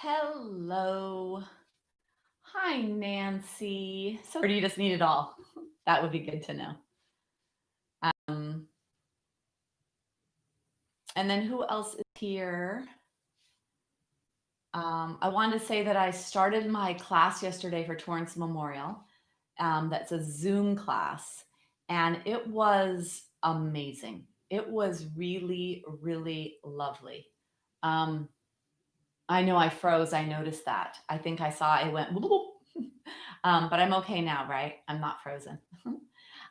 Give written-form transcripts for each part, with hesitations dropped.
Hello. Hi, Nancy. So, or do you just need it all? That would be good to know. Um, and then who else is here? I wanted to say that I started my class yesterday for Torrance Memorial. That's a Zoom class, and it was amazing. It was really, really lovely. Um, I know I froze. I noticed that. I think I saw it went, but I'm okay now, right? I'm not frozen.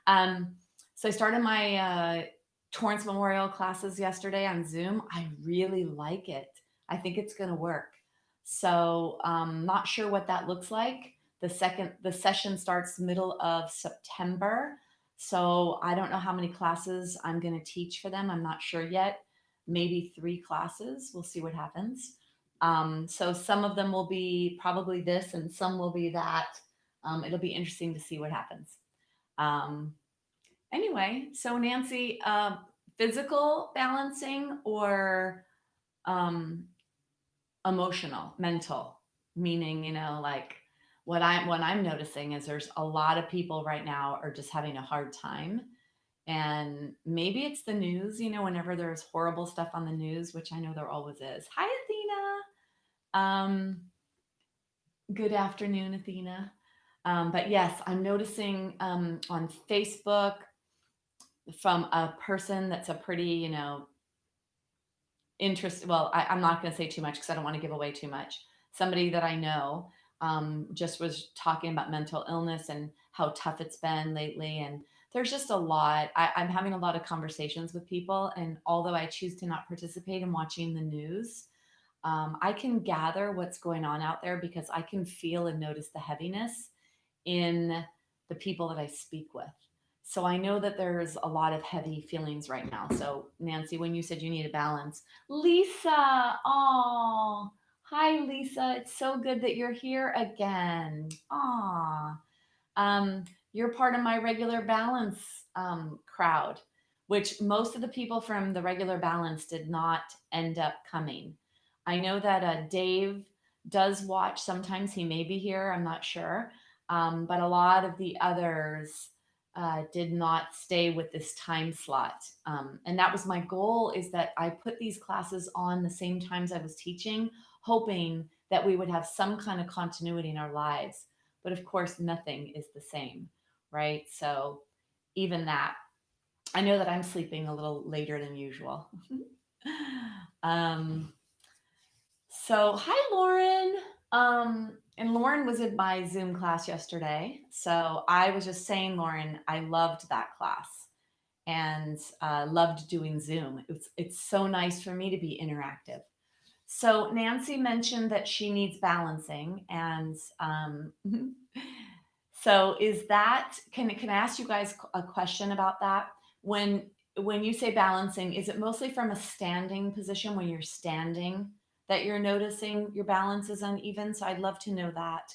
um, so I started my Torrance Memorial classes yesterday on Zoom. I really like it. I think it's going to work. So not sure what that looks like. The session starts middle of September. So I don't know how many classes I'm going to teach for them. I'm not sure yet. Maybe 3 classes. We'll see what happens. So some of them will be probably this and some will be that. It'll be interesting to see what happens. Um, anyway, so Nancy, physical balancing or um, emotional, mental, meaning, like what I'm noticing is there's a lot of people right now are just having a hard time. And maybe it's the news, whenever there's horrible stuff on the news, which I know there always is. Hi, Athena. Good afternoon, Athena. But yes, I'm noticing on Facebook from a person that's a pretty, interest. Well, I'm not going to say too much because I don't want to give away too much. Somebody that I know just was talking about mental illness and how tough it's been lately. And there's just a lot. I'm having a lot of conversations with people. And although I choose to not participate in watching the news, I can gather what's going on out there because I can feel and notice the heaviness in the people that I speak with. So I know that there's a lot of heavy feelings right now. So Nancy, when you said you need a balance, Lisa, oh, hi Lisa, it's so good that you're here again. Aw, you're part of my regular balance crowd, which most of the people from the regular balance did not end up coming. I know that Dave does watch. Sometimes he may be here. I'm not sure. But a lot of the others did not stay with this time slot. And that was my goal, is that I put these classes on the same times I was teaching, hoping that we would have some kind of continuity in our lives. But of course, nothing is the same, right? So even that, I know that I'm sleeping a little later than usual. um, so, hi, Lauren. And Lauren was in my Zoom class yesterday. So I was just saying, Lauren, I loved that class and loved doing Zoom. It's so nice for me to be interactive. So Nancy mentioned that she needs balancing, and so is that, can I ask you guys a question about that? When you say balancing, is it mostly from a standing position, when you're standing, that you're noticing your balance is uneven? So I'd love to know that.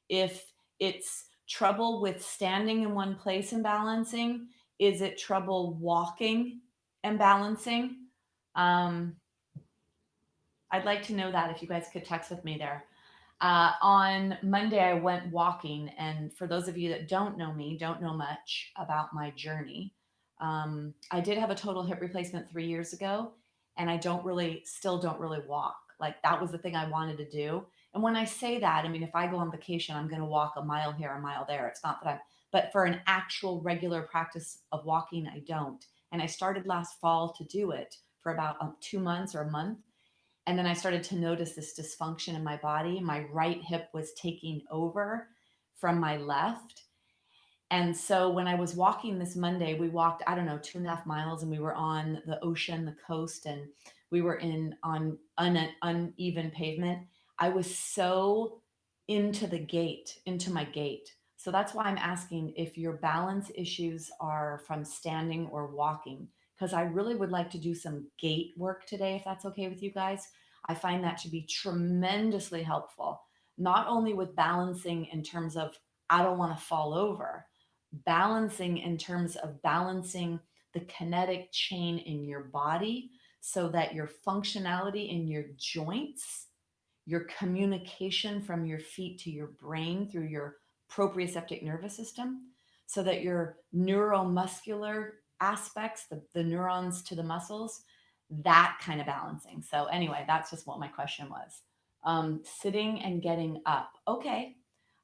If it's trouble with standing in one place and balancing, is it trouble walking and balancing? Um, I'd like to know that if you guys could text with me there. On Monday, I went walking. And for those of you that don't know me, don't know much about my journey, I did have a total hip replacement 3 years ago. And I still don't really walk. Like that was the thing I wanted to do. And when I say that, I mean, if I go on vacation, I'm going to walk a mile here, a mile there. It's not that but for an actual regular practice of walking, I don't. And I started last fall to do it for about 2 months or a month. And then I started to notice this dysfunction in my body. My right hip was taking over from my left. And so when I was walking this Monday, we walked, I don't know, 2.5 miles, and we were on the ocean, the coast, and we were on uneven pavement. I was so into my gait. So that's why I'm asking if your balance issues are from standing or walking, because I really would like to do some gait work today, if that's okay with you guys. I find that to be tremendously helpful, not only with balancing in terms of I don't want to fall over, balancing in terms of balancing the kinetic chain in your body so that your functionality in your joints your communication from your feet to your brain through your proprioceptive nervous system, so that your neuromuscular aspects, the neurons to the muscles, that kind of balancing. So, anyway, that's just what my question was. Sitting and getting up. Okay.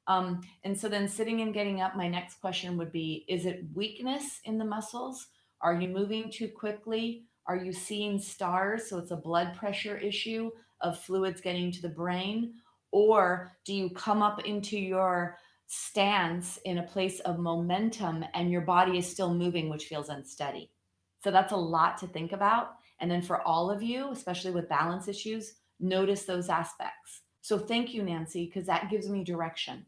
And so then sitting and getting up, my next question would be, is it weakness in the muscles? Are you moving too quickly? Are you seeing stars? So it's a blood pressure issue of fluids getting to the brain? Or do you come up into your stance in a place of momentum and your body is still moving, which feels unsteady? So that's a lot to think about. And then for all of you, especially with balance issues, notice those aspects. So thank you, Nancy, because that gives me direction.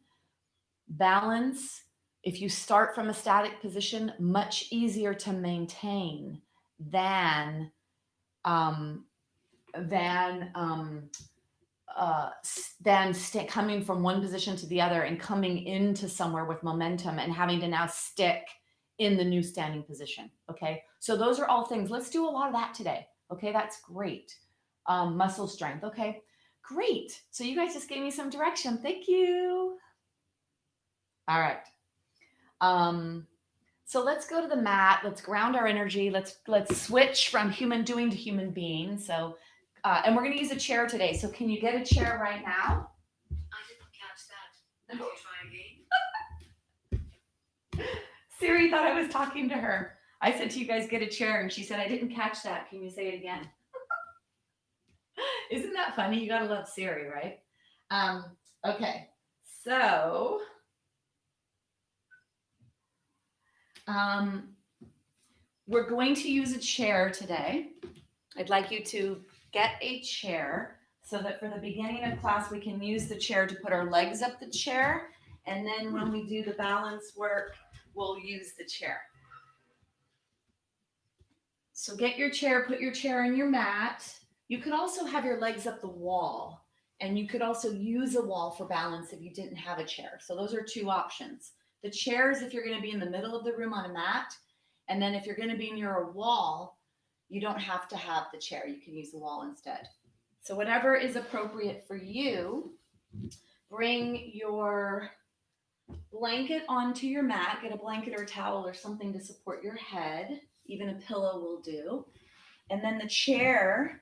Balance, if you start from a static position, much easier to maintain than um, than um, coming from one position to the other and coming into somewhere with momentum and having to now stick in the new standing position. Okay, so those are all things. Let's do a lot of that today. Okay, that's great. Muscle strength. Okay, great. So you guys just gave me some direction. Thank you. All right. So let's go to the mat. Let's ground our energy. Let's switch from human doing to human being. So, and we're going to use a chair today. So can you get a chair right now? I didn't catch that. Can you try again? Siri thought I was talking to her. I said to you guys, get a chair, and she said, I didn't catch that. Can you say it again? Isn't that funny? You gotta love Siri, right? Okay, so we're going to use a chair today. I'd like you to get a chair so that for the beginning of class, we can use the chair to put our legs up the chair. And then when we do the balance work, we'll use the chair. So get your chair, put your chair on your mat. You could also have your legs up the wall, and you could also use a wall for balance if you didn't have a chair. So those are two options. The chair is if you're going to be in the middle of the room on a mat, and then if you're going to be near a wall, you don't have to have the chair. You can use the wall instead. So whatever is appropriate for you, bring your blanket onto your mat. Get a blanket or a towel or something to support your head. Even a pillow will do. And then the chair,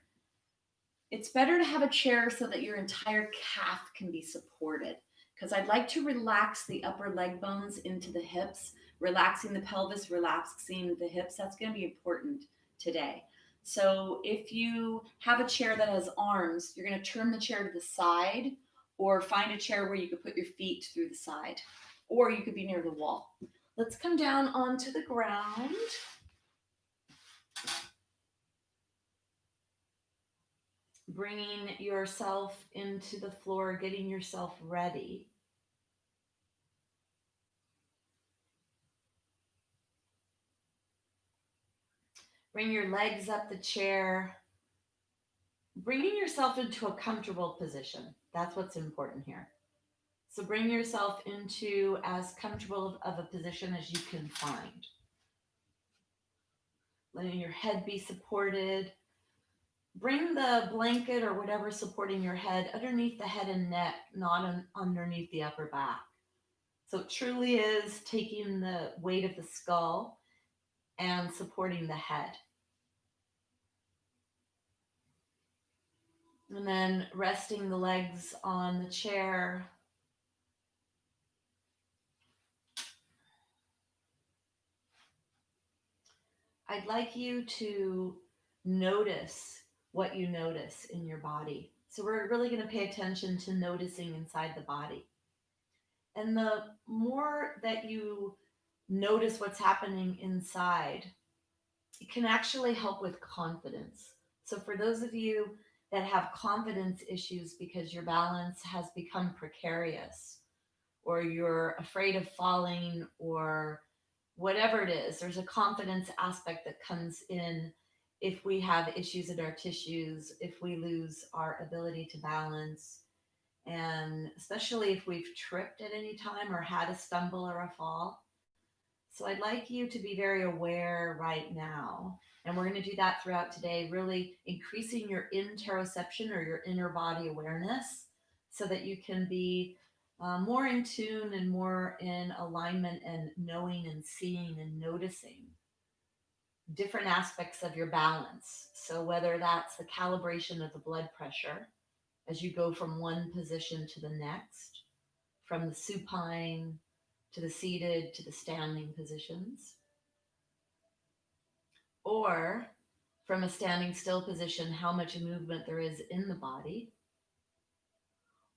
it's better to have a chair so that your entire calf can be supported, because I'd like to relax the upper leg bones into the hips, relaxing the pelvis, relaxing the hips. That's going to be important today. So if you have a chair that has arms, you're going to turn the chair to the side, or find a chair where you could put your feet through the side, or you could be near the wall. Let's come down onto the ground. Bringing yourself into the floor, getting yourself ready. Bring your legs up the chair. Bringing yourself into a comfortable position. That's what's important here. So bring yourself into as comfortable of a position as you can find. Letting your head be supported. Bring the blanket or whatever supporting your head underneath the head and neck, not underneath the upper back. So it truly is taking the weight of the skull and supporting the head. And then resting the legs on the chair. I'd like you to notice what you notice in your body. So we're really going to pay attention to noticing inside the body. And the more that you notice what's happening inside, it can actually help with confidence. So for those of you that have confidence issues because your balance has become precarious, or you're afraid of falling, or whatever it is, there's a confidence aspect that comes in if we have issues in our tissues, if we lose our ability to balance, and especially if we've tripped at any time or had a stumble or a fall. So I'd like you to be very aware right now. And we're going to do that throughout today, really increasing your interoception or your inner body awareness so that you can be more in tune and more in alignment and knowing and seeing and noticing different aspects of your balance. So, whether that's the calibration of the blood pressure as you go from one position to the next, from the supine to the seated to the standing positions, or from a standing still position, how much movement there is in the body,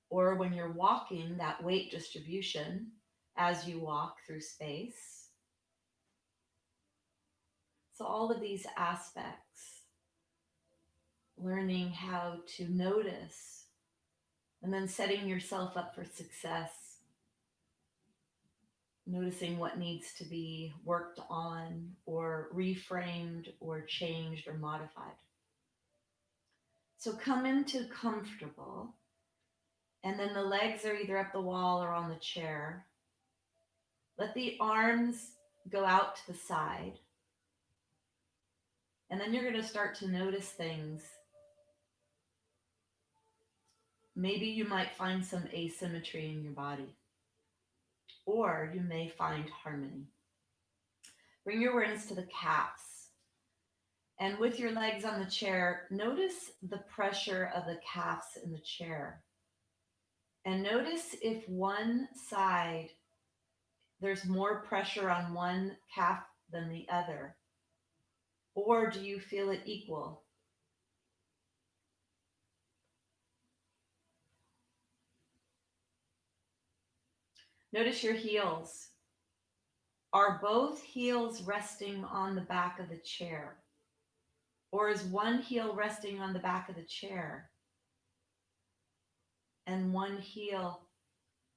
or when you're walking, that weight distribution as you walk through space. So, all of these aspects, learning how to notice and then setting yourself up for success, noticing what needs to be worked on or reframed or changed or modified. So, come into comfortable. And then the legs are either up the wall or on the chair. Let the arms go out to the side. And then you're going to start to notice things. Maybe you might find some asymmetry in your body, or you may find harmony. Bring your awareness to the calves. And with your legs on the chair, notice the pressure of the calves in the chair. And notice if one side, there's more pressure on one calf than the other. Or do you feel it equal? Notice your heels. Are both heels resting on the back of the chair? Or is one heel resting on the back of the chair and one heel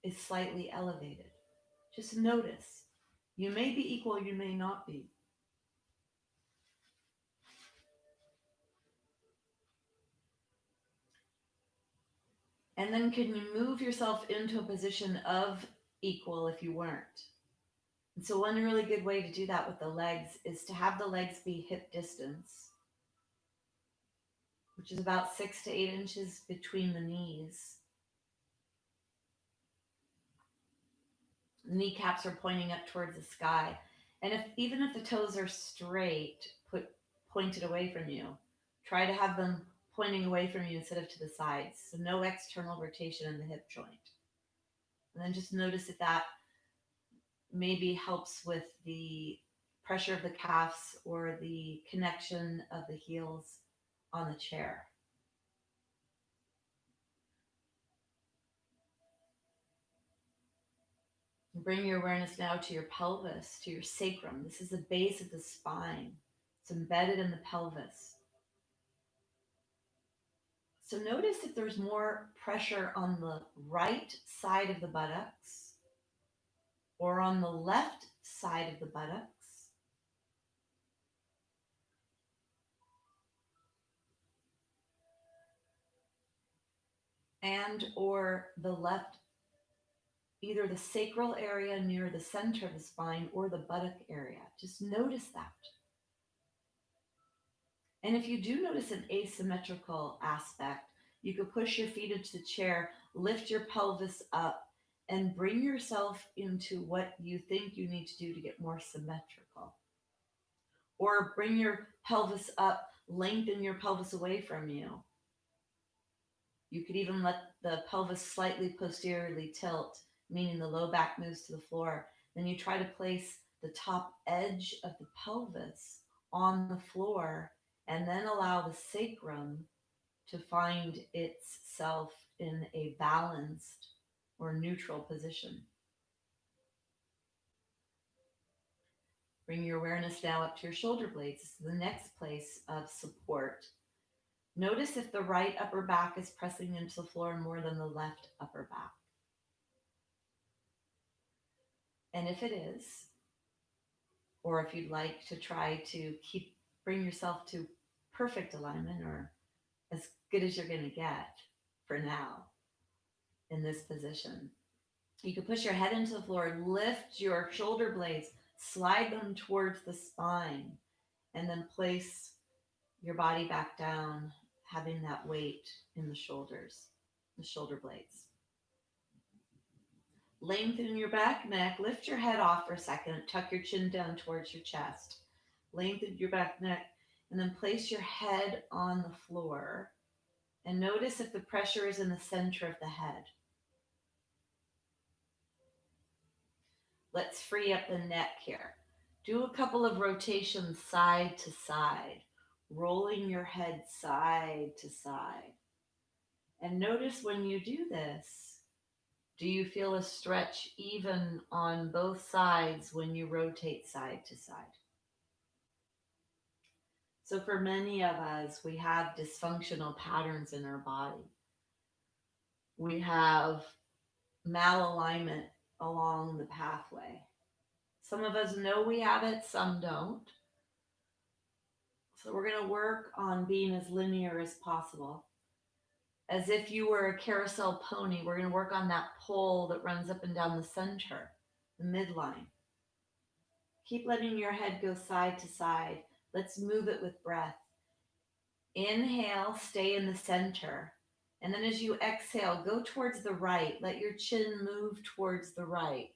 is slightly elevated? Just notice. You may be equal, you may not be. And then can you move yourself into a position of equal if you weren't? And so one really good way to do that with the legs is to have the legs be hip distance, which is about 6 to 8 inches between the knees. The kneecaps are pointing up towards the sky. And even if the toes are straight, pointed away from you, try to have them pointing away from you instead of to the sides. So no external rotation in the hip joint. And then just notice if that maybe helps with the pressure of the calves or the connection of the heels on the chair. Bring your awareness now to your pelvis, to your sacrum. This is the base of the spine. It's embedded in the pelvis. So notice if there's more pressure on the right side of the buttocks or on the left side of the buttocks. And or the left, either the sacral area near the center of the spine or the buttock area. Just notice that. And if you do notice an asymmetrical aspect, you could push your feet into the chair, lift your pelvis up, and bring yourself into what you think you need to do to get more symmetrical. Or bring your pelvis up, lengthen your pelvis away from you. You could even let the pelvis slightly posteriorly tilt, meaning the low back moves to the floor. Then you try to place the top edge of the pelvis on the floor and then allow the sacrum to find itself in a balanced or neutral position. Bring your awareness now up to your shoulder blades. This is the next place of support. Notice if the right upper back is pressing into the floor more than the left upper back. And if it is, or if you'd like to try to bring yourself to perfect alignment or as good as you're going to get for now in this position, you can push your head into the floor, lift your shoulder blades Slide them towards the spine and then place your body back down, having that weight in the shoulders, the shoulder blades. Lengthen your back neck, lift your head off for a second, tuck your chin down towards your chest. Lengthen your back neck, and then place your head on the floor and notice if the pressure is in the center of the head. Let's free up the neck here. Do a couple of rotations side to side, rolling your head side to side. And notice when you do this, do you feel a stretch even on both sides when you rotate side to side? So for many of us, we have dysfunctional patterns in our body. We have malalignment along the pathway. Some of us know we have it, some don't. So we're going to work on being as linear as possible. As if you were a carousel pony, we're going to work on that pole that runs up and down the center, the midline. Keep letting your head go side to side. Let's move it with breath. Inhale, stay in the center. And then as you exhale, go towards the right. Let your chin move towards the right.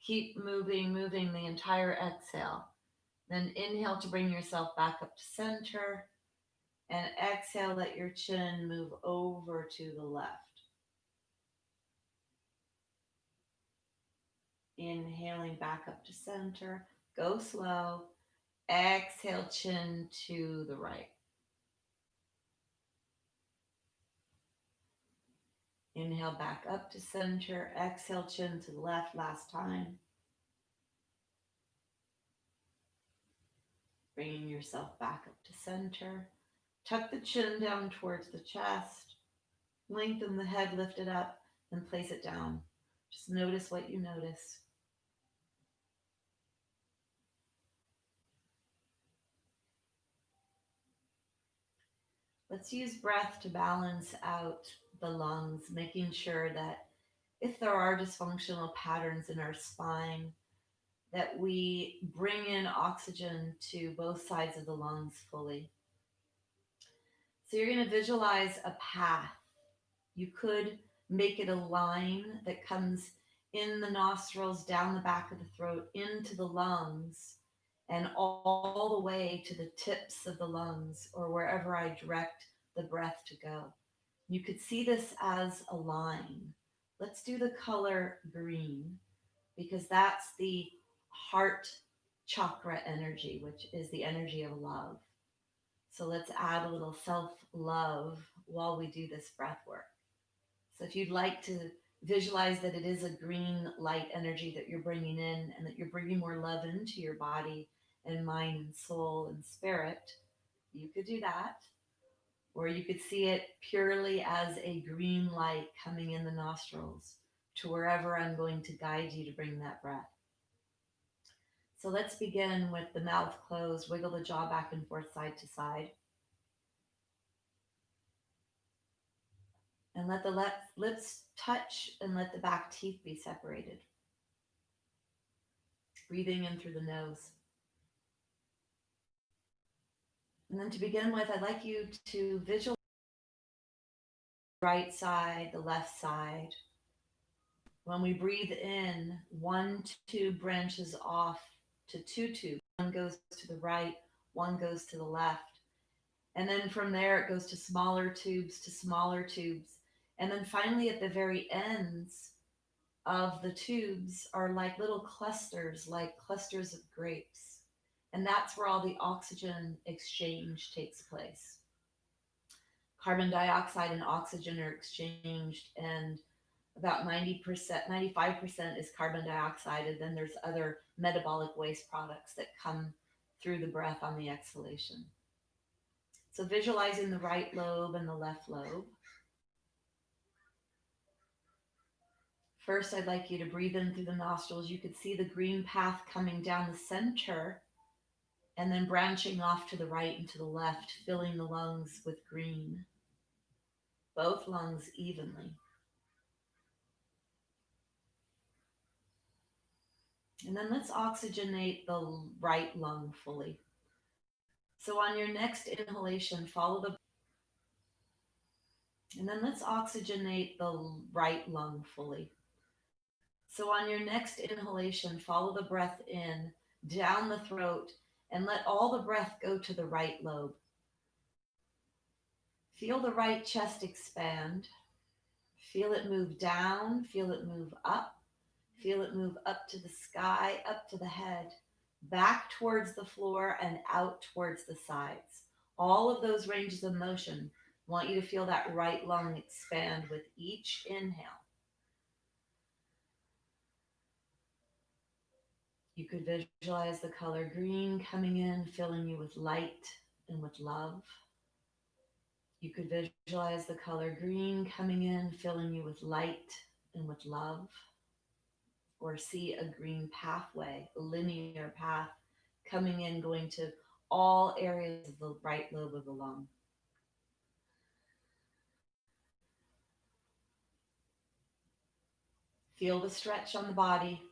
Keep moving the entire exhale. Then inhale to bring yourself back up to center. And exhale, let your chin move over to the left. Inhaling back up to center. Go slow. Exhale, chin to the right. Inhale back up to center. Exhale, chin to the left. Last time. Bringing yourself back up to center. Tuck the chin down towards the chest. Lengthen the head, lift it up, and place it down. Just notice what you notice. Let's use breath to balance out the lungs, making sure that if there are dysfunctional patterns in our spine, that we bring in oxygen to both sides of the lungs fully. So you're going to visualize a path. You could make it a line that comes in the nostrils, down the back of the throat, into the lungs, and all the way to the tips of the lungs or wherever I direct the breath to go. You could see this as a line. Let's do the color green because that's the heart chakra energy, which is the energy of love. So let's add a little self-love while we do this breath work. So if you'd like to visualize that it is a green light energy that you're bringing in and that you're bringing more love into your body and mind and soul and spirit, you could do that. Or you could see it purely as a green light coming in the nostrils to wherever I'm going to guide you to bring that breath. So let's begin with the mouth closed. Wiggle the jaw back and forth side to side. And let the lips touch and let the back teeth be separated. Breathing in through the nose. And then to begin with, I'd like you to visualize the right side, the left side. When we breathe in, one tube branches off to two tubes. One goes to the right, one goes to the left. And then from there, it goes to smaller tubes to smaller tubes. And then finally, at the very ends of the tubes are like little clusters, like clusters of grapes. And that's where all the oxygen exchange takes place. Carbon dioxide and oxygen are exchanged, and about 90%, 95% is carbon dioxide, and then there's other metabolic waste products that come through the breath on the exhalation. So visualizing the right lobe and the left lobe. First, I'd like you to breathe in through the nostrils. You could see the green path coming down the center and then branching off to the right and to the left, filling the lungs with green. Both lungs evenly. And then let's oxygenate the right lung fully. So on your next inhalation, follow the and then let's oxygenate the right lung fully. So on your next inhalation, follow the breath in down the throat and let all the breath go to the right lobe. Feel the right chest expand. Feel it move down, feel it move up, feel it move up to the sky, up to the head, back towards the floor and out towards the sides. All of those ranges of motion. I want you to feel that right lung expand with each inhale. You could visualize the color green coming in, filling you with light and with love. You could visualize the color green coming in, filling you with light and with love. Or see a green pathway, a linear path coming in, going to all areas of the right lobe of the lung. Feel the stretch on the body.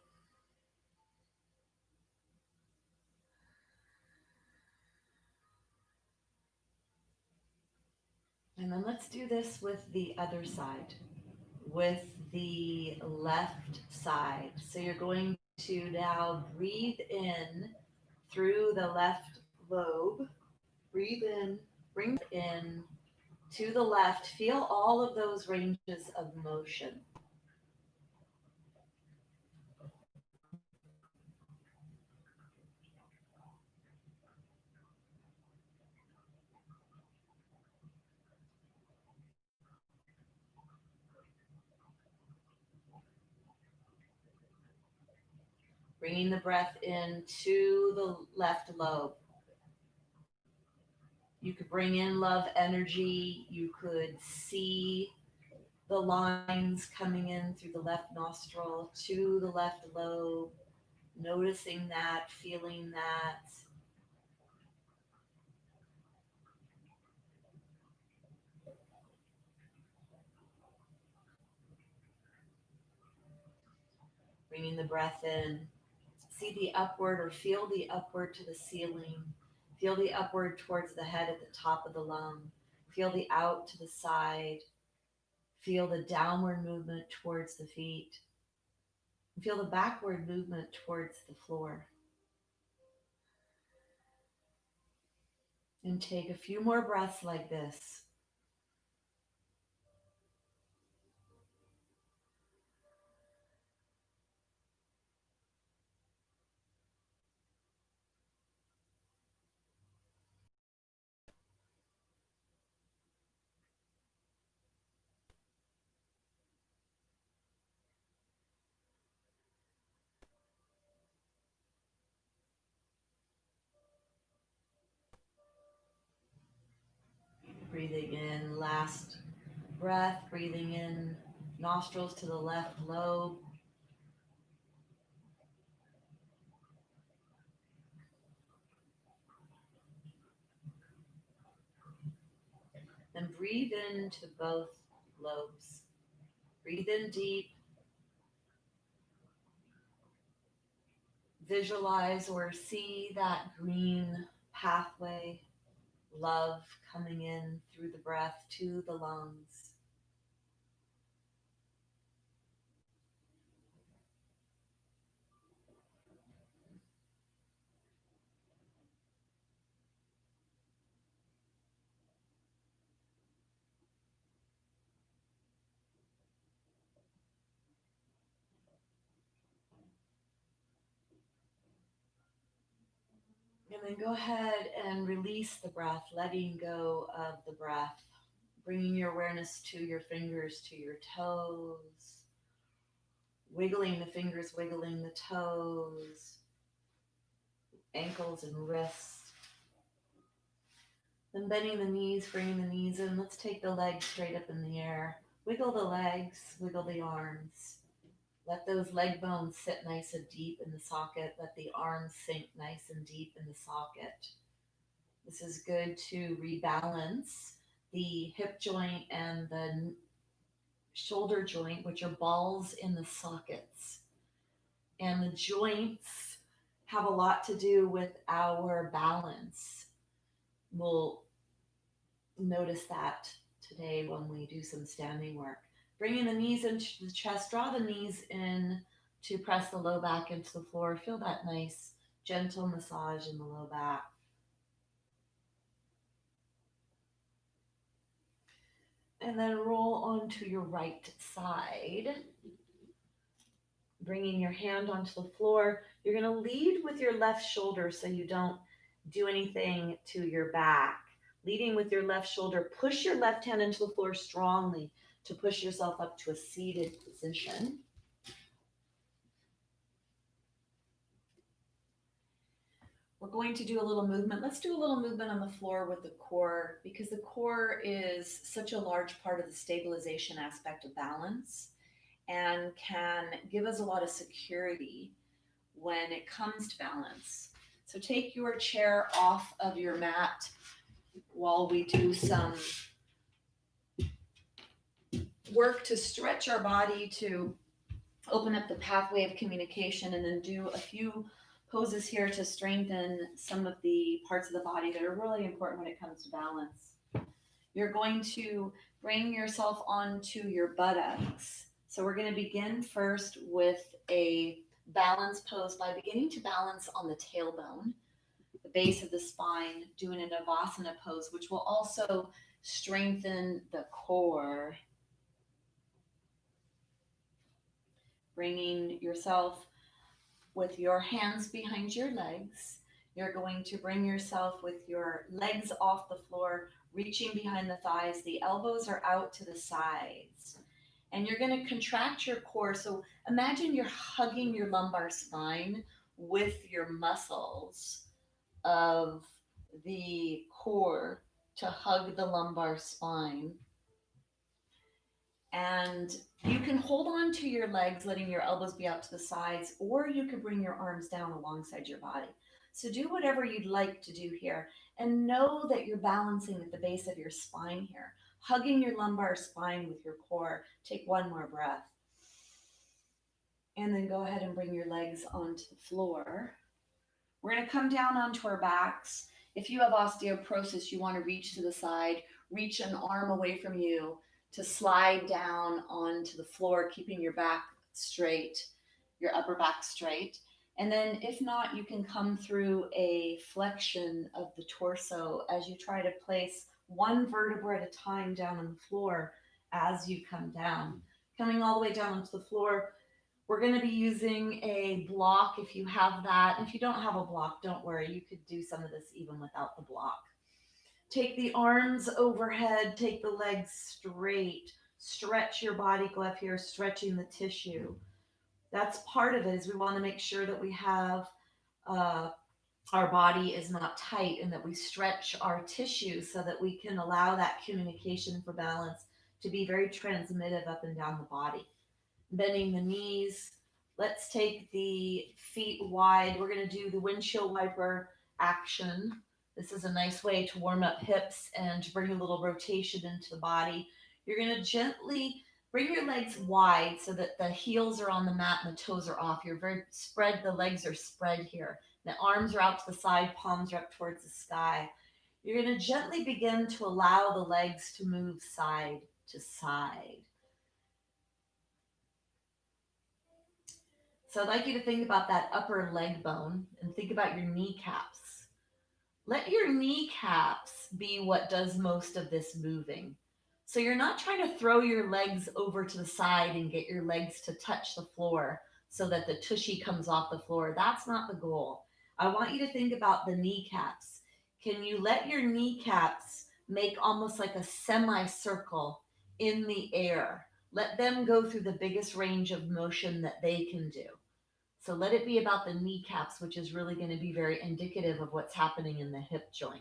And then let's do this with the other side, with the left side. So you're going to now breathe in through the left lobe. Breathe in, bring it in to the left. Feel all of those ranges of motion. Bringing the breath in to the left lobe. You could bring in love energy. You could see the lines coming in through the left nostril to the left lobe, noticing that, feeling that. Bringing the breath in. See the upward or feel the upward to the ceiling. Feel the upward towards the head at the top of the lung. Feel the out to the side. Feel the downward movement towards the feet. Feel the backward movement towards the floor. And take a few more breaths like this. Breathing in, last breath, breathing in, nostrils to the left lobe. Then breathe into both lobes. Breathe in deep. Visualize or see that green pathway, love coming in through the breath to the lungs. And then go ahead and release the breath, letting go of the breath, bringing your awareness to your fingers, to your toes, wiggling the fingers, wiggling the toes, ankles and wrists. Then bending the knees, bringing the knees in. Let's take the legs straight up in the air. Wiggle the legs, wiggle the arms. Let those leg bones sit nice and deep in the socket. Let the arms sink nice and deep in the socket. This is good to rebalance the hip joint and the shoulder joint, which are balls in the sockets. And the joints have a lot to do with our balance. We'll notice that today when we do some standing work. Bringing the knees into the chest, draw the knees in to press the low back into the floor. Feel that nice, gentle massage in the low back. And then roll onto your right side, bringing your hand onto the floor. You're going to lead with your left shoulder so you don't do anything to your back. Leading with your left shoulder, push your left hand into the floor strongly to push yourself up to a seated position. We're going to do a little movement. Let's do a little movement on the floor with the core, because the core is such a large part of the stabilization aspect of balance and can give us a lot of security when it comes to balance. So take your chair off of your mat while we do some work to stretch our body, to open up the pathway of communication, and then do a few poses here to strengthen some of the parts of the body that are really important when it comes to balance. You're going to bring yourself onto your buttocks. So we're going to begin first with a balance pose by beginning to balance on the tailbone, the base of the spine, doing an Navasana pose, which will also strengthen the core. Bringing yourself with your hands behind your legs. You're going to bring yourself with your legs off the floor, reaching behind the thighs. The elbows are out to the sides. And you're going to contract your core. So imagine you're hugging your lumbar spine with your muscles of the core to hug the lumbar spine. And you can hold on to your legs, letting your elbows be out to the sides, or you could bring your arms down alongside your body. So do whatever you'd like to do here, and know that you're balancing at the base of your spine here, hugging your lumbar spine with your core. Take one more breath. And then go ahead and bring your legs onto the floor. We're going to come down onto our backs. If you have osteoporosis, you want to reach to the side, reach an arm away from you to slide down onto the floor, keeping your back straight, your upper back straight. And then if not, you can come through a flexion of the torso as you try to place one vertebra at a time down on the floor as you come down. Coming all the way down onto the floor, we're going to be using a block if you have that. If you don't have a block, don't worry. You could do some of this even without the block. Take the arms overhead, take the legs straight, stretch your body glove here, stretching the tissue. That's part of it, is we want to make sure that we have our body is not tight, and that we stretch our tissue so that we can allow that communication for balance to be very transmittive up and down the body. Bending the knees. Let's take the feet wide. We're going to do the windshield wiper action. This is a nice way to warm up hips and to bring a little rotation into the body. You're going to gently bring your legs wide so that the heels are on the mat and the toes are off. You're very spread. The legs are spread here. The arms are out to the side, palms are up towards the sky. You're going to gently begin to allow the legs to move side to side. So I'd like you to think about that upper leg bone and think about your kneecaps. Let your kneecaps be what does most of this moving. So you're not trying to throw your legs over to the side and get your legs to touch the floor so that the tushy comes off the floor. That's not the goal. I want you to think about the kneecaps. Can you let your kneecaps make almost like a semicircle in the air? Let them go through the biggest range of motion that they can do. So let it be about the kneecaps, which is really going to be very indicative of what's happening in the hip joint.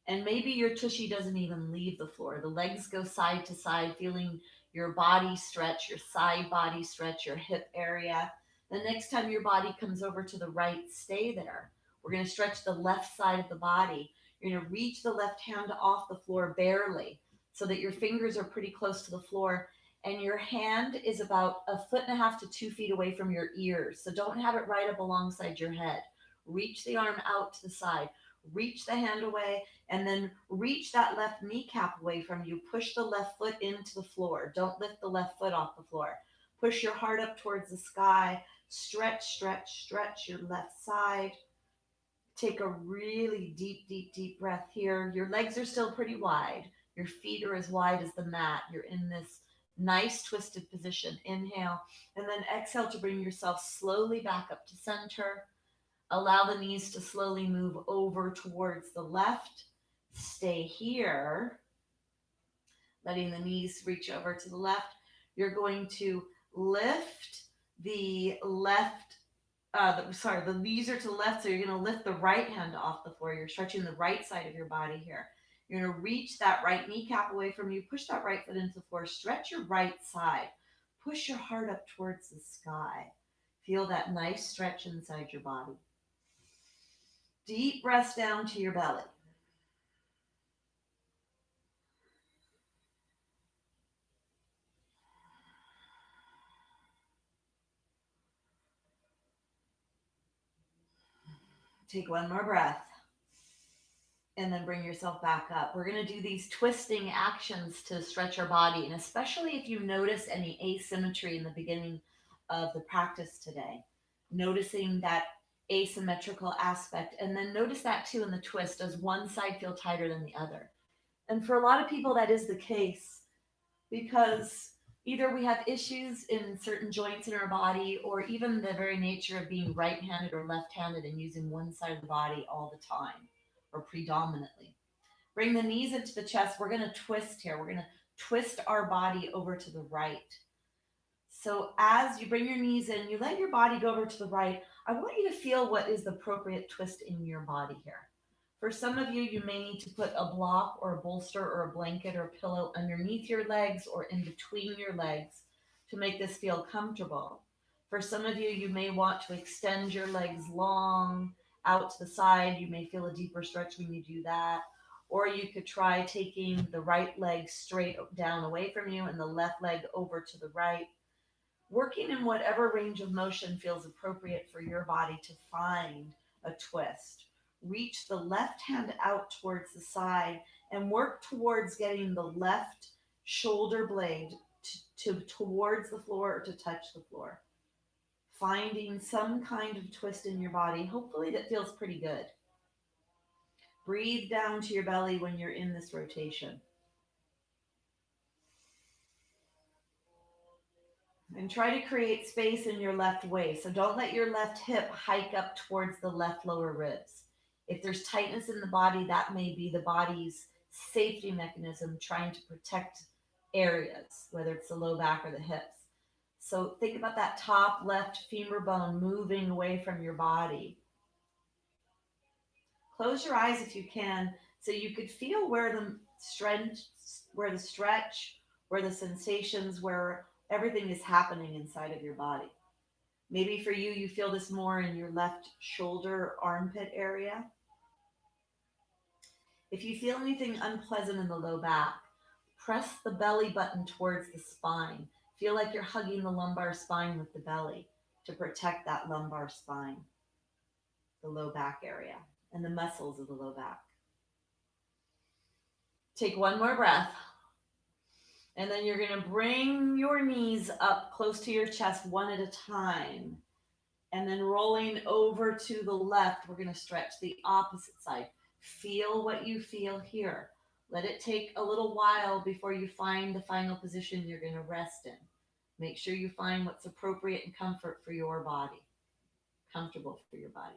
And maybe your tushy doesn't even leave the floor. The legs go side to side, feeling your body stretch, your side body stretch, your hip area. The next time your body comes over to the right, stay there. We're going to stretch the left side of the body. You're going to reach the left hand off the floor barely so that your fingers are pretty close to the floor. and your hand is about 1.5 to 2 feet away from your ears. So don't have it right up alongside your head. Reach the arm out to the side, reach the hand away, and then reach that left kneecap away from you. Push the left foot into the floor. Don't lift the left foot off the floor. Push your heart up towards the sky. Stretch, stretch, stretch your left side. Take a really deep, deep, deep breath here. Your legs are still pretty wide. Your feet are as wide as the mat. You're in this nice twisted position. Inhale, and then exhale to bring yourself slowly back up to center. Allow the knees to slowly move over towards the left. Stay here, letting the knees reach over to the left. You're going to lift the left, the knees are to the left, so you're going to lift the right hand off the floor. You're stretching the right side of your body here. You're going to reach that right kneecap away from you, push that right foot into the floor, stretch your right side, push your heart up towards the sky. Feel that nice stretch inside your body. Deep breaths down to your belly. Take one more breath. And then bring yourself back up. We're going to do these twisting actions to stretch our body. And especially if you notice any asymmetry in the beginning of the practice today, noticing that asymmetrical aspect. And then notice that too in the twist. Does one side feel tighter than the other? And for a lot of people, that is the case because either we have issues in certain joints in our body, or even the very nature of being right-handed or left-handed and using one side of the body all the time or predominantly. Bring the knees into the chest. We're going to twist here. We're going to twist our body over to the right. So as you bring your knees in, you let your body go over to the right. I want you to feel what is the appropriate twist in your body here. For some of you, you may need to put a block or a bolster or a blanket or a pillow underneath your legs or in between your legs to make this feel comfortable. For some of you, you may want to extend your legs long out to the side. You may feel a deeper stretch when you do that. Or you could try taking the right leg straight down away from you and the left leg over to the right. Working in whatever range of motion feels appropriate for your body to find a twist. Reach the left hand out towards the side and work towards getting the left shoulder blade towards the floor or to touch the floor. Finding some kind of twist in your body, hopefully that feels pretty good. Breathe down to your belly when you're in this rotation. And try to create space in your left waist. So don't let your left hip hike up towards the left lower ribs. If there's tightness in the body, that may be the body's safety mechanism trying to protect areas, whether it's the low back or the hips. So think about that top left femur bone moving away from your body. Close your eyes if you can, so you could feel where the stretch, where the sensations, where everything is happening inside of your body. Maybe for you, you feel this more in your left shoulder, armpit area. If you feel anything unpleasant in the low back, press the belly button towards the spine. Feel like you're hugging the lumbar spine with the belly to protect that lumbar spine, the low back area, and the muscles of the low back. Take one more breath. And then you're going to bring your knees up close to your chest one at a time. And then rolling over to the left, we're going to stretch the opposite side. Feel what you feel here. Let it take a little while before you find the final position you're going to rest in. Make sure you find what's appropriate and comfort for your body, comfortable for your body.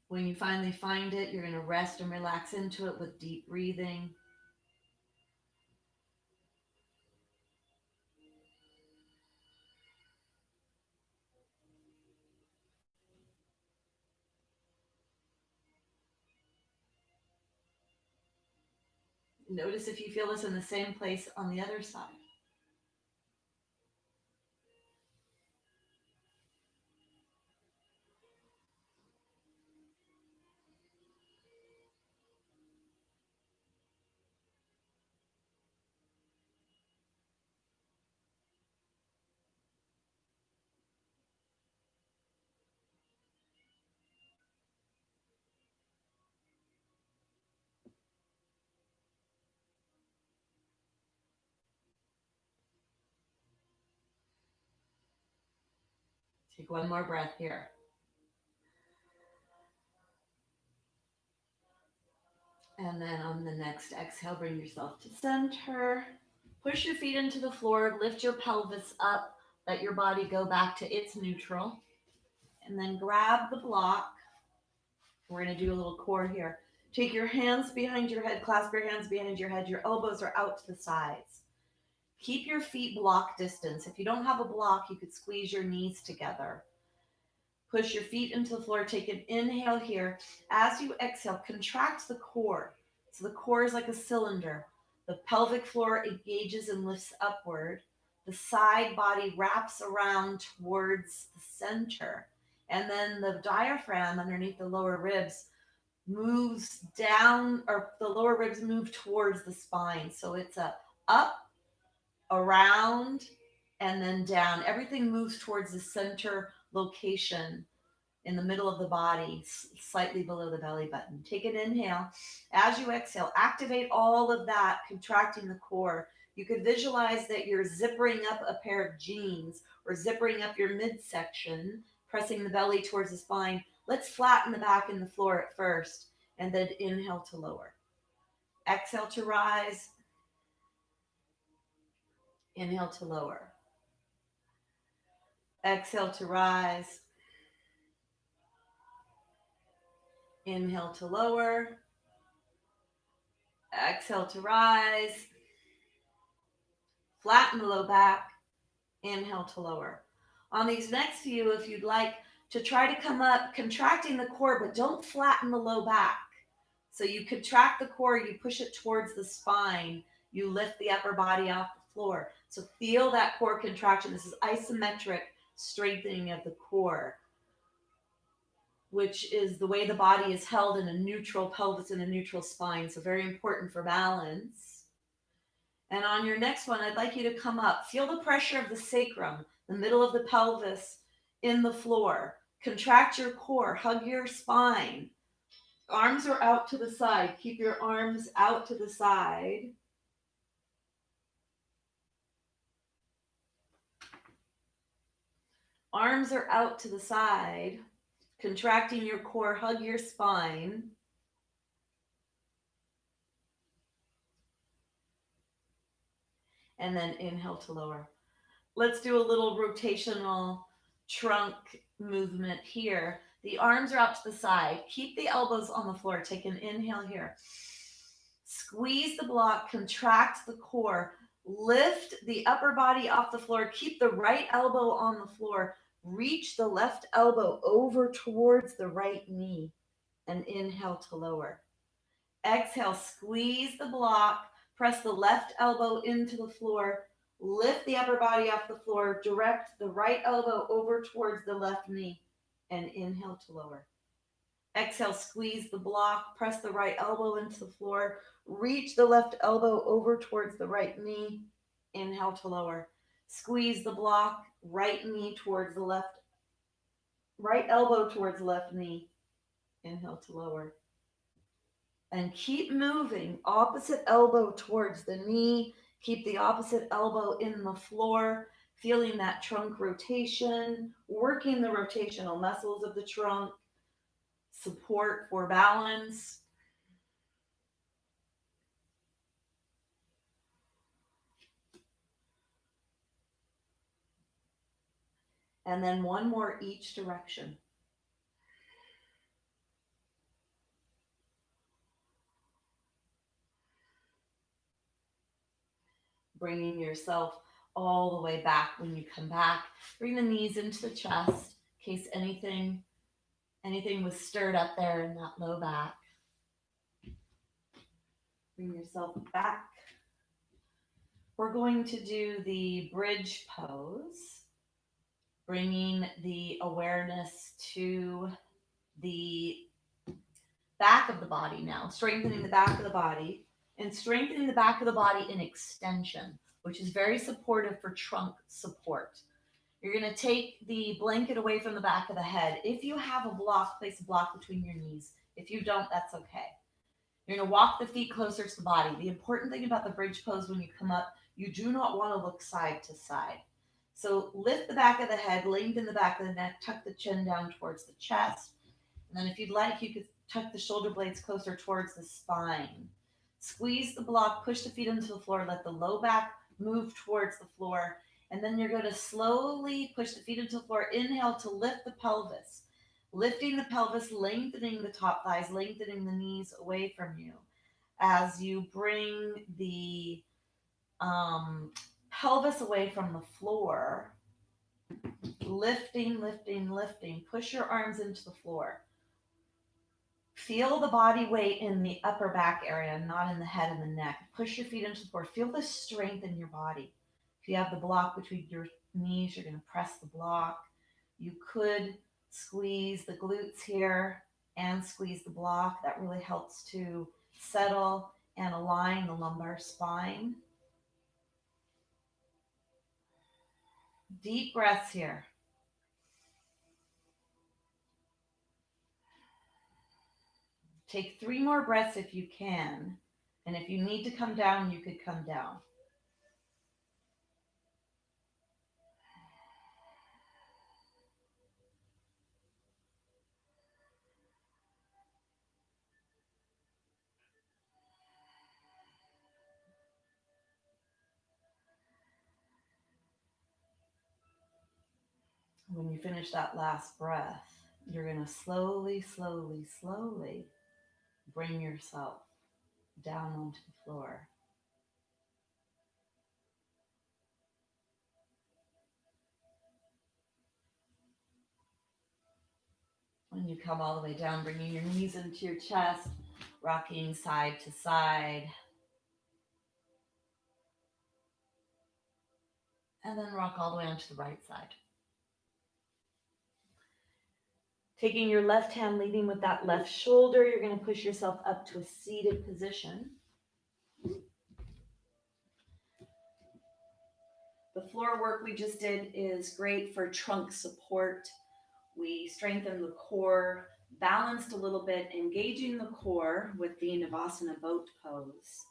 When you finally find it, you're going to rest and relax into it with deep breathing. Notice if you feel this in the same place on the other side. Take one more breath here. And then on the next exhale, bring yourself to center. Push your feet into the floor, lift your pelvis up, let your body go back to its neutral. And then grab the block. We're going to do a little core here. Take your hands behind your head, clasp your hands behind your head. Your elbows are out to the sides. Keep your feet block distance. If you don't have a block, you could squeeze your knees together. Push your feet into the floor. Take an inhale here. As you exhale, contract the core. So the core is like a cylinder. The pelvic floor engages and lifts upward. The side body wraps around towards the center. And then the diaphragm underneath the lower ribs moves down, or the lower ribs move towards the spine. So it's a up, around, and then down. Everything moves towards the center location in the middle of the body, slightly below the belly button. Take an inhale. As you exhale, activate all of that, contracting the core. You could visualize that you're zippering up a pair of jeans or zippering up your midsection, pressing the belly towards the spine. Let's flatten the back and the floor at first, and then inhale to lower. Exhale to rise. Inhale to lower. Exhale to rise. Inhale to lower. Exhale to rise. Flatten the low back. Inhale to lower. On these next few, if you'd like to try to come up, contracting the core, but don't flatten the low back. So you contract the core, you push it towards the spine, you lift the upper body off the floor. So feel that core contraction. This is isometric strengthening of the core, which is the way the body is held in a neutral pelvis and a neutral spine. So very important for balance. And on your next one, I'd like you to come up. Feel the pressure of the sacrum, the middle of the pelvis in the floor. Contract your core, hug your spine. Arms are out to the side. Keep your arms out to the side. Arms are out to the side. Contracting your core, hug your spine. And then inhale to lower. Let's do a little rotational trunk movement here. The arms are out to the side. Keep the elbows on the floor. Take an inhale here. Squeeze the block, contract the core, lift the upper body off the floor. Keep the right elbow on the floor. Reach the left elbow over towards the right knee and inhale to lower. Exhale, squeeze the block, press the left elbow into the floor, lift the upper body off the floor, direct the right elbow over towards the left knee, and inhale to lower. Exhale, squeeze the block, press the right elbow into the floor, reach the left elbow over towards the right knee, inhale to lower. Squeeze the block, right knee towards the left, right elbow towards the left knee, inhale to lower. And keep moving, opposite elbow towards the knee. Keep the opposite elbow in the floor, feeling that trunk rotation, working the rotational muscles of the trunk, support for balance. And then one more each direction. Bringing yourself all the way back when you come back. Bring the knees into the chest in case anything was stirred up there in that low back. Bring yourself back. We're going to do the bridge pose, bringing the awareness to the back of the body now, strengthening the back of the body and strengthening the back of the body in extension, which is very supportive for trunk support. You're going to take the blanket away from the back of the head. If you have a block, place a block between your knees. If you don't, that's okay. You're going to walk the feet closer to the body. The important thing about the bridge pose when you come up, you do not want to look side to side. So lift the back of the head, lengthen the back of the neck, tuck the chin down towards the chest. And then if you'd like, you could tuck the shoulder blades closer towards the spine. Squeeze the block, push the feet into the floor, let the low back move towards the floor. And then you're going to slowly push the feet into the floor. Inhale to lift the pelvis. Lifting the pelvis, lengthening the top thighs, lengthening the knees away from you. As you bring the pelvis away from the floor, lifting, lifting, lifting. Push your arms into the floor. Feel the body weight in the upper back area, not in the head and the neck. Push your feet into the floor. Feel the strength in your body. If you have the block between your knees, you're going to press the block. You could squeeze the glutes here and squeeze the block. That really helps to settle and align the lumbar spine. Deep breaths here. Take 3 more breaths if you can. And if you need to come down, you could come down. When you finish that last breath, you're going to slowly, slowly, slowly bring yourself down onto the floor. When you come all the way down, bringing your knees into your chest, rocking side to side. And then rock all the way onto the right side. Taking your left hand, leading with that left shoulder, you're going to push yourself up to a seated position. The floor work we just did is great for trunk support. We strengthened the core, balanced a little bit, engaging the core with the Navasana boat pose.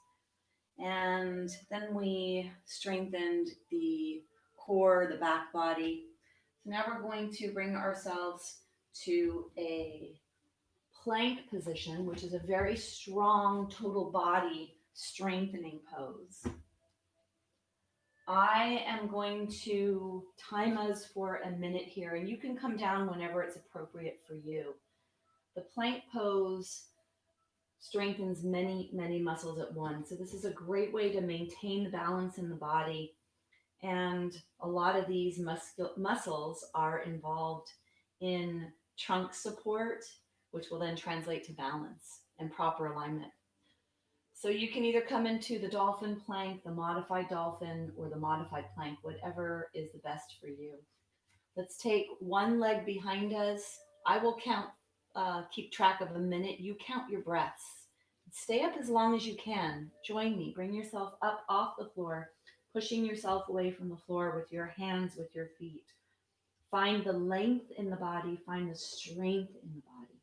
And then we strengthened the core, the back body. So now we're going to bring ourselves to a plank position, which is a very strong total body strengthening pose. I am going to time us for a minute here, and you can come down whenever it's appropriate for you. The plank pose strengthens many, many muscles at once. So this is a great way to maintain the balance in the body. And a lot of these muscles are involved in trunk support, which will then translate to balance and proper alignment. So you can either come into the dolphin plank, the modified dolphin, or the modified plank, whatever is the best for you. Let's take one leg behind us. I will keep track of a minute. You count your breaths. Stay up as long as you can. Join me. Bring yourself up off the floor, pushing yourself away from the floor with your hands, with your feet. Find the length in the body. Find the strength in the body.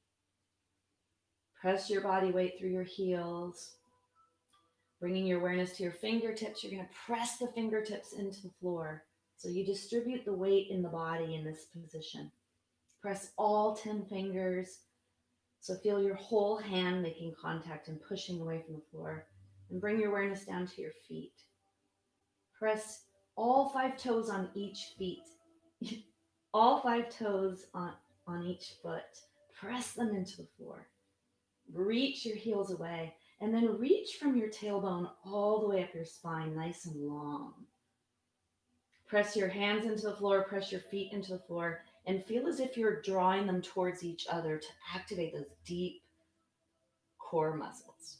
Press your body weight through your heels. Bringing your awareness to your fingertips, you're going to press the fingertips into the floor. So you distribute the weight in the body in this position. Press all 10 fingers. So feel your whole hand making contact and pushing away from the floor. And bring your awareness down to your feet. Press all 5 toes on each feet. All 5 toes on each foot. Press them into the floor. Reach your heels away. And then reach from your tailbone all the way up your spine, nice and long. Press your hands into the floor, press your feet into the floor, and feel as if you're drawing them towards each other to activate those deep core muscles.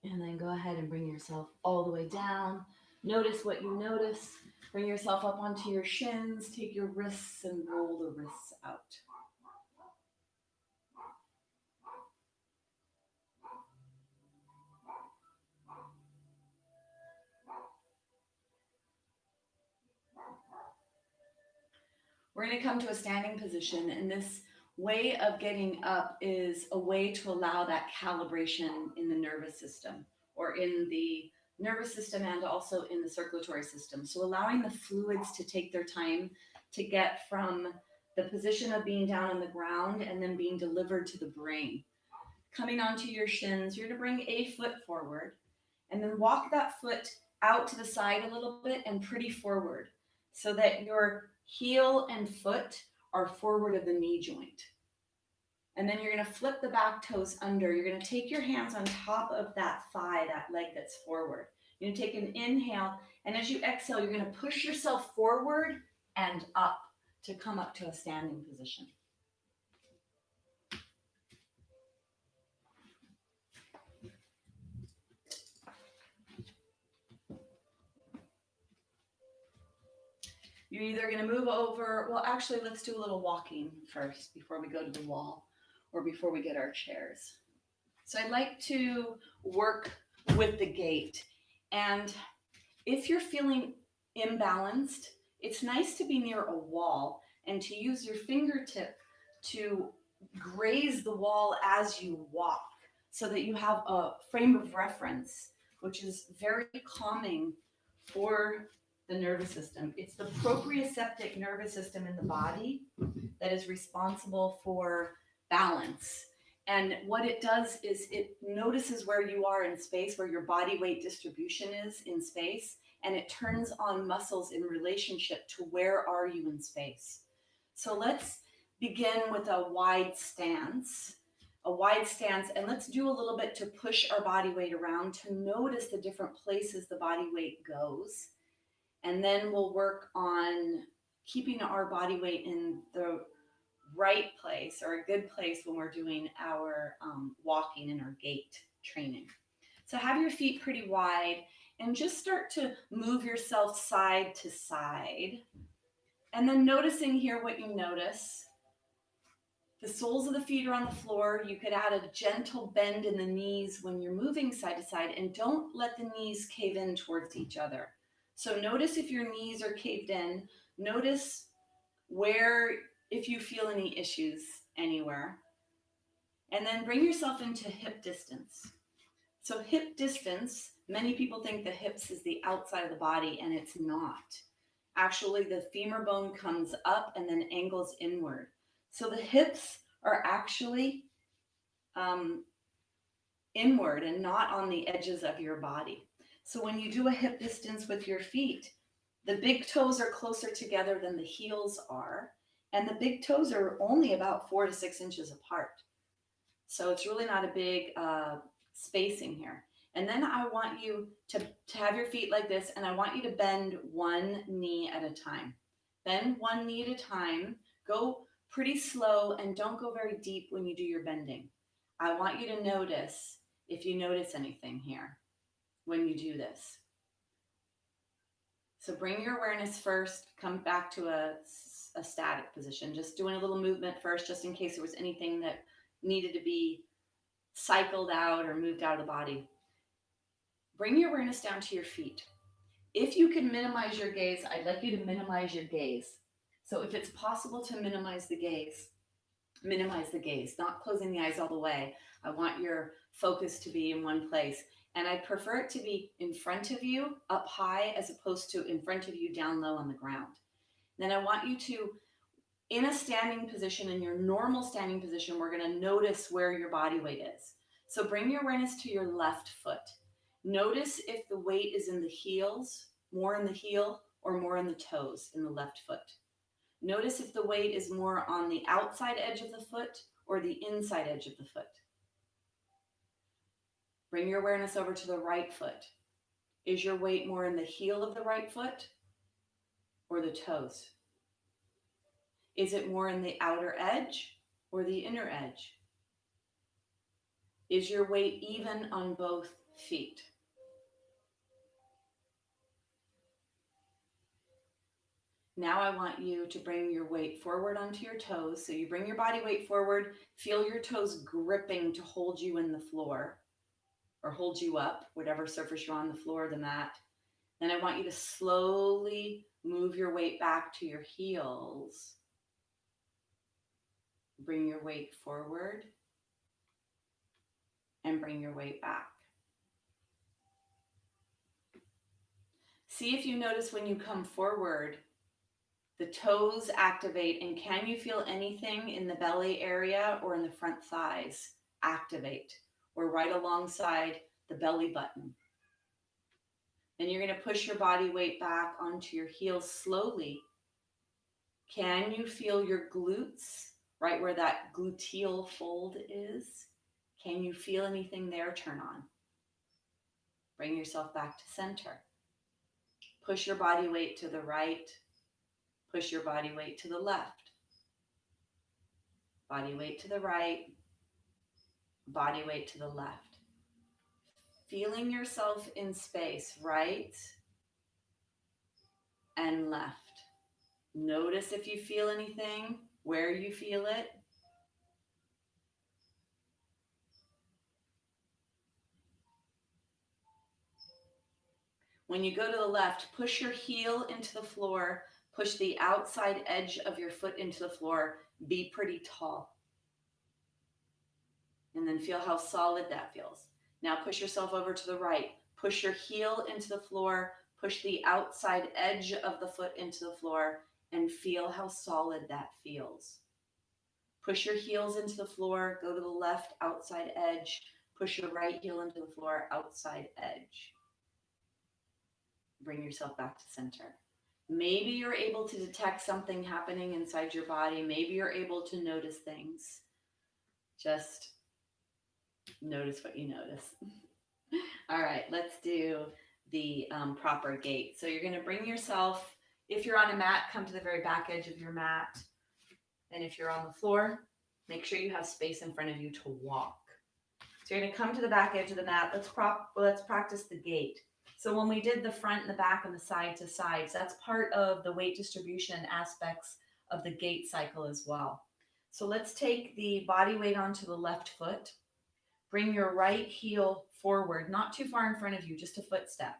And then go ahead and bring yourself all the way down. Notice what you notice. Bring yourself up onto your shins. Take your wrists and roll the wrists out. We're going to come to a standing position, and this way of getting up is a way to allow that calibration in the nervous system or in the nervous system and also in the circulatory system. So allowing the fluids to take their time to get from the position of being down on the ground and then being delivered to the brain. Coming onto your shins, you're going to bring a foot forward and then walk that foot out to the side a little bit and pretty forward so that your heel and foot are forward of the knee joint. And then you're going to flip the back toes under. You're going to take your hands on top of that thigh, that leg that's forward. You're going to take an inhale, and as you exhale, you're going to push yourself forward and up to come up to a standing position. You're either going to move over, well, actually, let's do a little walking first before we go to the wall or before we get our chairs. So I'd like to work with the gait. And if you're feeling imbalanced, it's nice to be near a wall and to use your fingertip to graze the wall as you walk so that you have a frame of reference, which is very calming for the nervous system. It's the proprioceptive nervous system in the body that is responsible for balance. And what it does is it notices where you are in space, where your body weight distribution is in space, and it turns on muscles in relationship to where are you in space. So let's begin with a wide stance, and let's do a little bit to push our body weight around to notice the different places the body weight goes. And then we'll work on keeping our body weight in the right place or a good place when we're doing our walking and our gait training. So have your feet pretty wide and just start to move yourself side to side. And then noticing here what you notice. The soles of the feet are on the floor. You could add a gentle bend in the knees when you're moving side to side, and don't let the knees cave in towards each other. So notice if your knees are caved in. Notice where, if you feel any issues anywhere. And then bring yourself into hip distance. So hip distance, many people think the hips is the outside of the body, and it's not. Actually, the femur bone comes up and then angles inward. So the hips are actually inward and not on the edges of your body. So when you do a hip distance with your feet, the big toes are closer together than the heels are, and the big toes are only about 4 to 6 inches apart. So it's really not a big spacing here. And then I want you to have your feet like this, and I want you to bend one knee at a time. Bend one knee at a time. Go pretty slow and don't go very deep when you do your bending. I want you to notice if you notice anything here when you do this. So bring your awareness first, come back to a static position, just doing a little movement first, just in case there was anything that needed to be cycled out or moved out of the body. Bring your awareness down to your feet. If you can minimize your gaze, I'd like you to minimize your gaze. So if it's possible to minimize the gaze, not closing the eyes all the way. I want your focus to be in one place. And I prefer it to be in front of you, up high, as opposed to in front of you, down low on the ground. Then I want you to, in a standing position, in your normal standing position, we're going to notice where your body weight is. So bring your awareness to your left foot. Notice if the weight is in the heels, more in the heel, or more in the toes in the left foot. Notice if the weight is more on the outside edge of the foot or the inside edge of the foot. Bring your awareness over to the right foot. Is your weight more in the heel of the right foot or the toes? Is it more in the outer edge or the inner edge? Is your weight even on both feet? Now I want you to bring your weight forward onto your toes. So you bring your body weight forward, feel your toes gripping to hold you in the floor or hold you up, whatever surface you're on, the floor, the mat. Then I want you to slowly move your weight back to your heels. Bring your weight forward and bring your weight back. See if you notice when you come forward, the toes activate, and can you feel anything in the belly area or in the front thighs activate, or right alongside the belly button? Then you're going to push your body weight back onto your heels slowly. Can you feel your glutes, right where that gluteal fold is? Can you feel anything there turn on? Bring yourself back to center. Push your body weight to the right. Push your body weight to the left. Body weight to the right. Body weight to the left. Feeling yourself in space, right and left. Notice if you feel anything, where you feel it. When you go to the left, push your heel into the floor, push the outside edge of your foot into the floor, be pretty tall. And then feel how solid that feels. Now push yourself over to the right, push your heel into the floor, push the outside edge of the foot into the floor, and feel how solid that feels. Push your heels into the floor, go to the left outside edge, push your right heel into the floor, outside edge. Bring yourself back to center. Maybe you're able to detect something happening inside your body. Maybe you're able to notice things. Just notice what you notice. All right, let's do the proper gait. So you're going to bring yourself, if you're on a mat, come to the very back edge of your mat. And if you're on the floor, make sure you have space in front of you to walk. So you're going to come to the back edge of the mat. Let's practice the gait. So when we did the front and the back and the side to sides, that's part of the weight distribution aspects of the gait cycle as well. So let's take the body weight onto the left foot. Bring your right heel forward, not too far in front of you, just a footstep.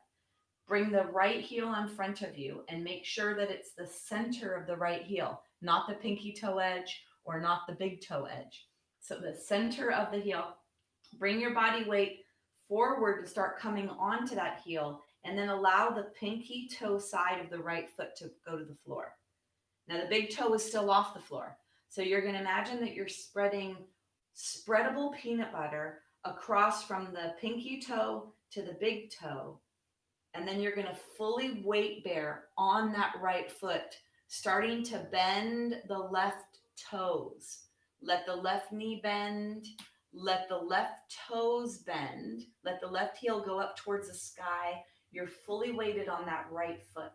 Bring the right heel in front of you and make sure that it's the center of the right heel, not the pinky toe edge or not the big toe edge. So the center of the heel. Bring your body weight forward to start coming onto that heel, and then allow the pinky toe side of the right foot to go to the floor. Now the big toe is still off the floor. So you're going to imagine that you're spreading spreadable peanut butter across from the pinky toe to the big toe. And then you're going to fully weight bear on that right foot, starting to bend the left toes. Let the left knee bend. Let the left toes bend. Let the left heel go up towards the sky. You're fully weighted on that right foot.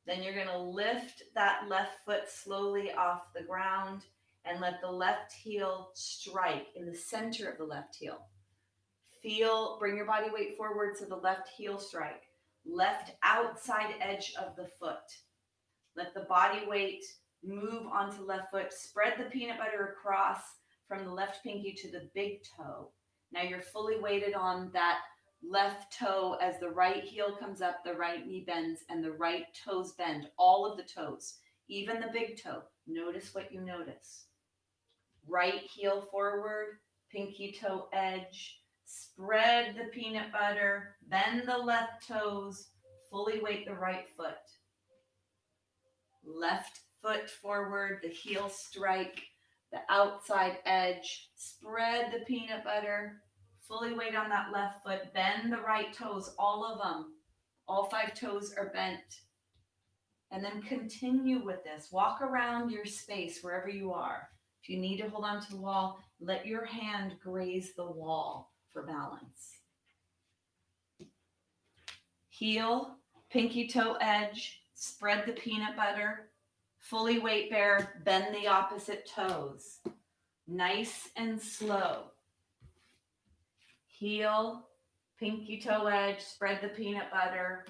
Then you're going to lift that left foot slowly off the ground and let the left heel strike in the center of the left heel. Bring your body weight forward so the left heel strike. Left outside edge of the foot. Let the body weight move onto left foot. Spread the peanut butter across from the left pinky to the big toe. Now you're fully weighted on that left toe as the right heel comes up, the right knee bends, and the right toes bend. All of the toes, even the big toe. Notice what you notice. Right heel forward, pinky toe edge. Spread the peanut butter, bend the left toes, fully weight the right foot. Left foot forward, the heel strike, the outside edge. Spread the peanut butter, fully weight on that left foot. Bend the right toes, all of them. All 5 toes are bent. And then continue with this. Walk around your space wherever you are. If you need to hold on to the wall, let your hand graze the wall for balance. Heel, pinky toe edge, spread the peanut butter, fully weight bear, bend the opposite toes. Nice and slow. Heel, pinky toe edge, spread the peanut butter,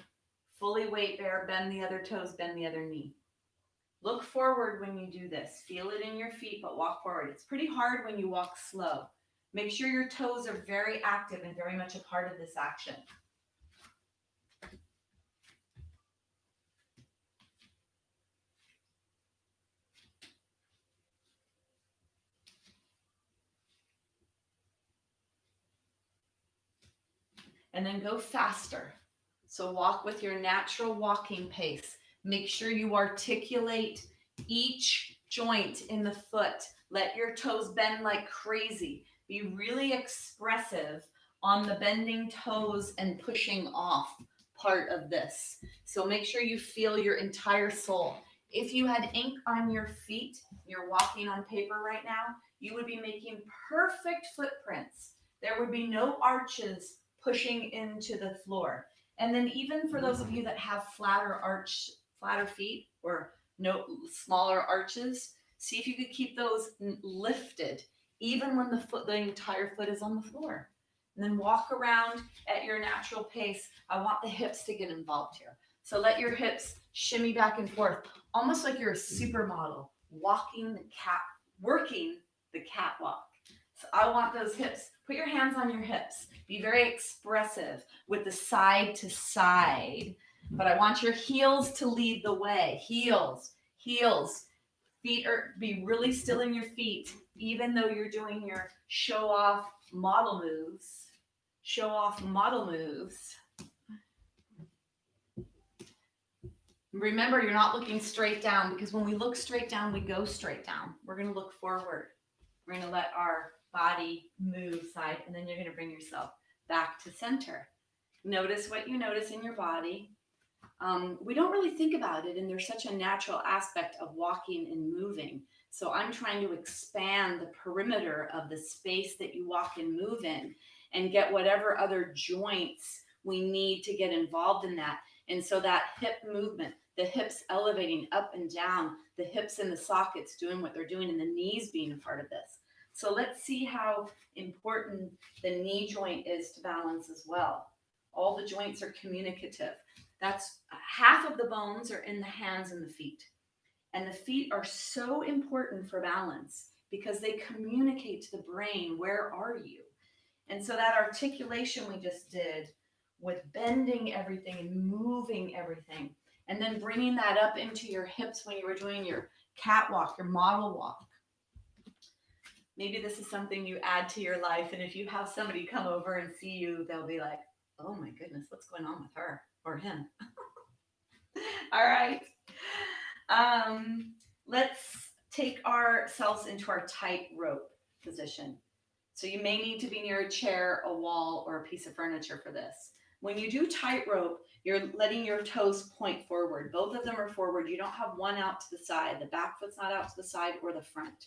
fully weight bear, bend the other toes, bend the other knee. Look forward when you do this. Feel it in your feet, but walk forward. It's pretty hard when you walk slow. Make sure your toes are very active and very much a part of this action. And then go faster. So walk with your natural walking pace. Make sure you articulate each joint in the foot. Let your toes bend like crazy. Be really expressive on the bending toes and pushing off part of this. So make sure you feel your entire sole. If you had ink on your feet, you're walking on paper right now, you would be making perfect footprints. There would be no arches pushing into the floor. And then even for those of you that have flatter feet or no smaller arches, see if you could keep those lifted even when the entire foot is on the floor. And then walk around at your natural pace. I want the hips to get involved here. So let your hips shimmy back and forth, almost like you're a supermodel working the catwalk. So I want those hips. Put your hands on your hips. Be very expressive with the side to side. But I want your heels to lead the way. Heels. Feet be really still in your feet, even though you're doing your show off model moves. Remember, you're not looking straight down, because when we look straight down, we go straight down. We're going to look forward. We're going to let our body move side, and then you're going to bring yourself back to center. Notice what you notice in your body. We don't really think about it, and there's such a natural aspect of walking and moving. So I'm trying to expand the perimeter of the space that you walk and move in, and get whatever other joints we need to get involved in that. And so that hip movement, the hips elevating up and down, the hips in the sockets doing what they're doing, and the knees being a part of this. So let's see how important the knee joint is to balance as well. All the joints are communicative. That's half of the bones are in the hands and the feet. And the feet are so important for balance because they communicate to the brain, where are you? And so that articulation we just did with bending everything and moving everything, and then bringing that up into your hips when you were doing your catwalk, your model walk. Maybe this is something you add to your life, and if you have somebody come over and see you, they'll be like, oh my goodness, what's going on with her or him? All right. Let's take ourselves into our tightrope position. So you may need to be near a chair, a wall, or a piece of furniture for this. When you do tightrope, you're letting your toes point forward. Both of them are forward. You don't have one out to the side. The back foot's not out to the side or the front.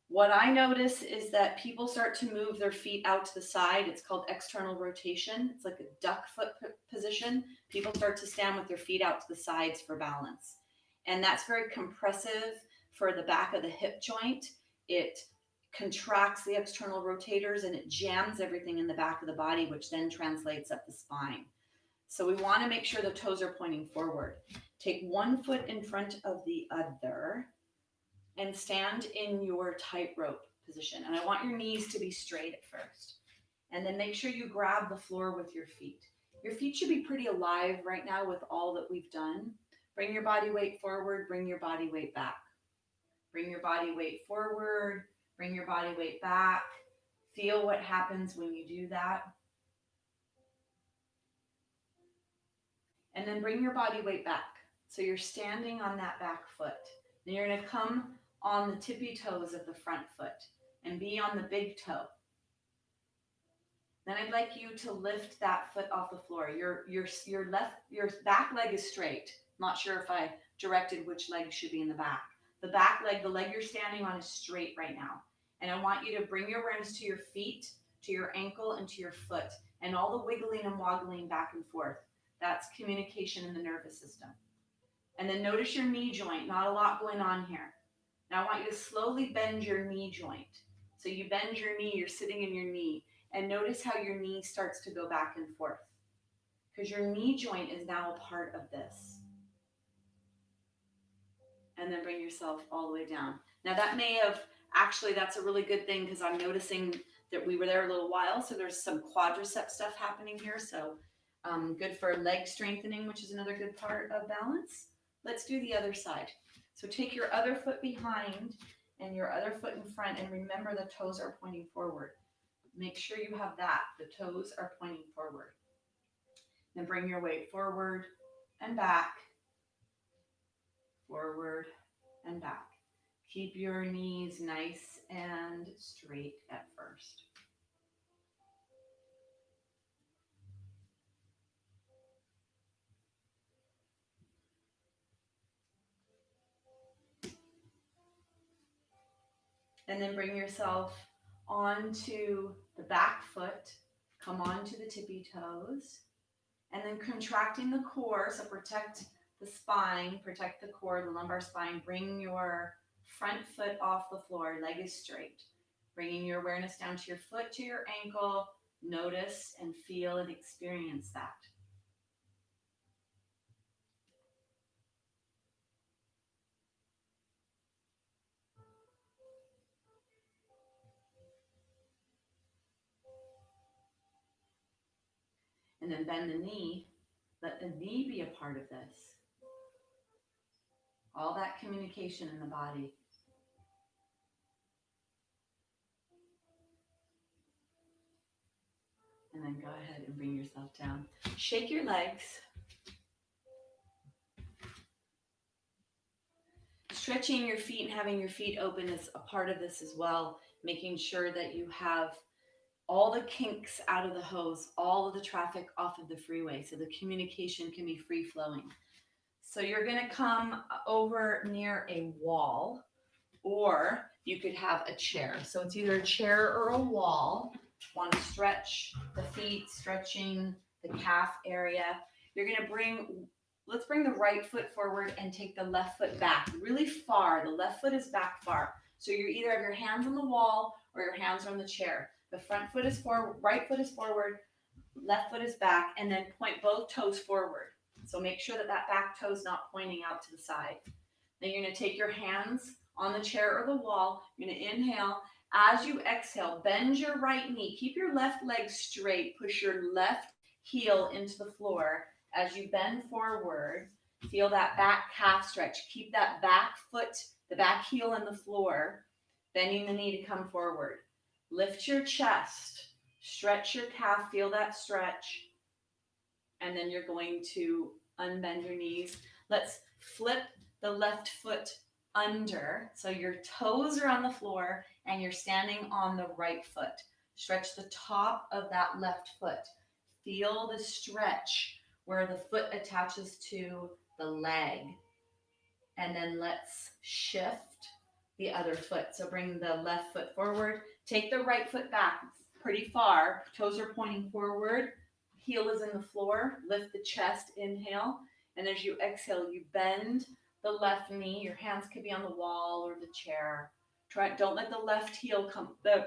What I notice is that people start to move their feet out to the side. It's called external rotation. It's like a duck foot position. People start to stand with their feet out to the sides for balance. And that's very compressive for the back of the hip joint. It contracts the external rotators and it jams everything in the back of the body, which then translates up the spine. So we want to make sure the toes are pointing forward. Take one foot in front of the other and stand in your tightrope position. And I want your knees to be straight at first. And then make sure you grab the floor with your feet. Your feet should be pretty alive right now with all that we've done. Bring your body weight forward, bring your body weight back. Bring your body weight forward, bring your body weight back. Feel what happens when you do that. And then bring your body weight back. So you're standing on that back foot. Then you're going to come on the tippy toes of the front foot and be on the big toe. Then I'd like you to lift that foot off the floor. Your back leg is straight. Not sure if I directed which leg should be in the back. The back leg, the leg you're standing on, is straight right now. And I want you to bring your awareness to your feet, to your ankle, and to your foot, and all the wiggling and woggling back and forth. That's communication in the nervous system. And then notice your knee joint. Not a lot going on here. Now I want you to slowly bend your knee joint. So you bend your knee, you're sitting in your knee, and notice how your knee starts to go back and forth. Because your knee joint is now a part of this. And then bring yourself all the way down. Now that may have, actually that's a really good thing because I'm noticing that we were there a little while, so there's some quadricep stuff happening here, so good for leg strengthening, which is another good part of balance. Let's do the other side. So take your other foot behind and your other foot in front, and remember the toes are pointing forward. Make sure you have that. The toes are pointing forward. Then bring your weight forward and back, forward and back. Keep your knees nice and straight at first. And then bring yourself onto the back foot. Come onto the tippy toes. And then contracting the core, so protect the spine, protect the core, the lumbar spine. Bring your front foot off the floor, leg is straight. Bringing your awareness down to your foot, to your ankle. Notice and feel and experience that. And then bend the knee. Let the knee be a part of this. All that communication in the body. And then go ahead and bring yourself down. Shake your legs. Stretching your feet and having your feet open is a part of this as well. Making sure that you have all the kinks out of the hose, all of the traffic off of the freeway, so the communication can be free flowing. So you're gonna come over near a wall, or you could have a chair. So it's either a chair or a wall. Want to stretch the feet, stretching the calf area. You're gonna let's bring the right foot forward and take the left foot back really far. The left foot is back far. So you either have your hands on the wall or your hands are on the chair. The front foot is forward, right foot is forward, left foot is back, and then point both toes forward. So make sure that that back toe is not pointing out to the side. Then you're going to take your hands on the chair or the wall. You're going to inhale. As you exhale, bend your right knee. Keep your left leg straight. Push your left heel into the floor. As you bend forward, feel that back calf stretch. Keep that back foot, the back heel in the floor, bending the knee to come forward. Lift your chest, stretch your calf, feel that stretch. And then you're going to unbend your knees. Let's flip the left foot under. So your toes are on the floor and you're standing on the right foot. Stretch the top of that left foot. Feel the stretch where the foot attaches to the leg. And then let's shift the other foot. So bring the left foot forward. Take the right foot back pretty far. Toes are pointing forward. Heel is in the floor. Lift the chest. Inhale. And as you exhale, you bend the left knee. Your hands could be on the wall or the chair. Don't let the left heel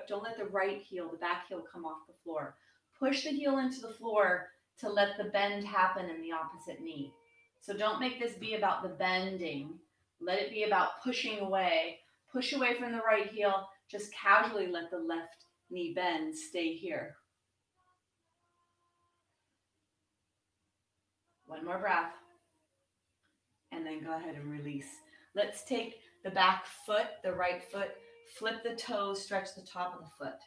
don't let the right heel, the back heel, come off the floor. Push the heel into the floor to let the bend happen in the opposite knee. So don't make this be about the bending. Let it be about pushing away. Push away from the right heel. Just casually let the left knee bend. Stay here. One more breath. And then go ahead and release. Let's take the back foot, the right foot, flip the toes, stretch the top of the foot.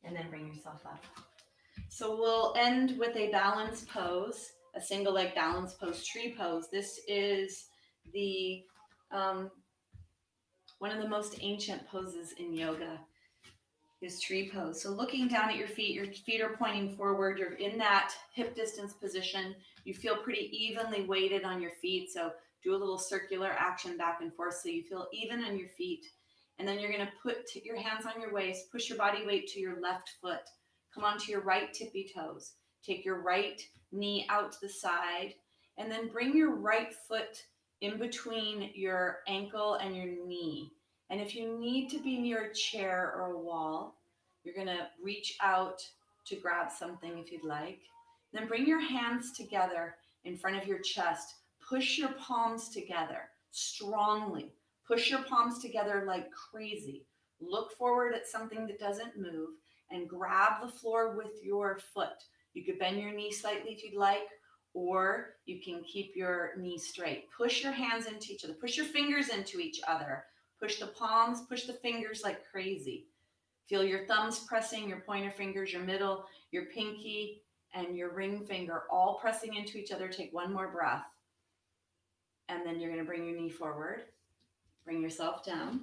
And then bring yourself up. So we'll end with a balance pose, a single leg balance pose, tree pose. This is the one of the most ancient poses in yoga is tree pose. So looking down at your feet are pointing forward. You're in that hip distance position. You feel pretty evenly weighted on your feet. So do a little circular action back and forth so you feel even on your feet. And then you're going to put your hands on your waist, push your body weight to your left foot. Come onto your right tippy toes. Take your right knee out to the side. And then bring your right foot in between your ankle and your knee. And if you need to be near a chair or a wall, you're going to reach out to grab something if you'd like. Then bring your hands together in front of your chest. Push your palms together strongly. Push your palms together like crazy. Look forward at something that doesn't move and grab the floor with your foot. You could bend your knee slightly if you'd like, or you can keep your knees straight. Push your hands into each other. Push your fingers into each other. Push the palms, push the fingers like crazy. Feel your thumbs pressing, your pointer fingers, your middle, your pinky, and your ring finger all pressing into each other. Take one more breath. And then you're going to bring your knee forward. Bring yourself down.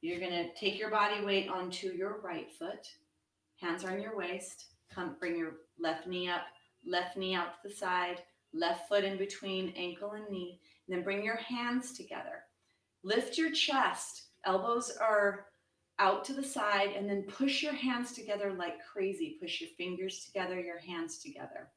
You're going to take your body weight onto your right foot. Hands are on your waist. Bring your left knee up, left knee out to the side, left foot in between ankle and knee. And then bring your hands together. Lift your chest. Elbows are out to the side, and then push your hands together like crazy. Push your fingers together, your hands together.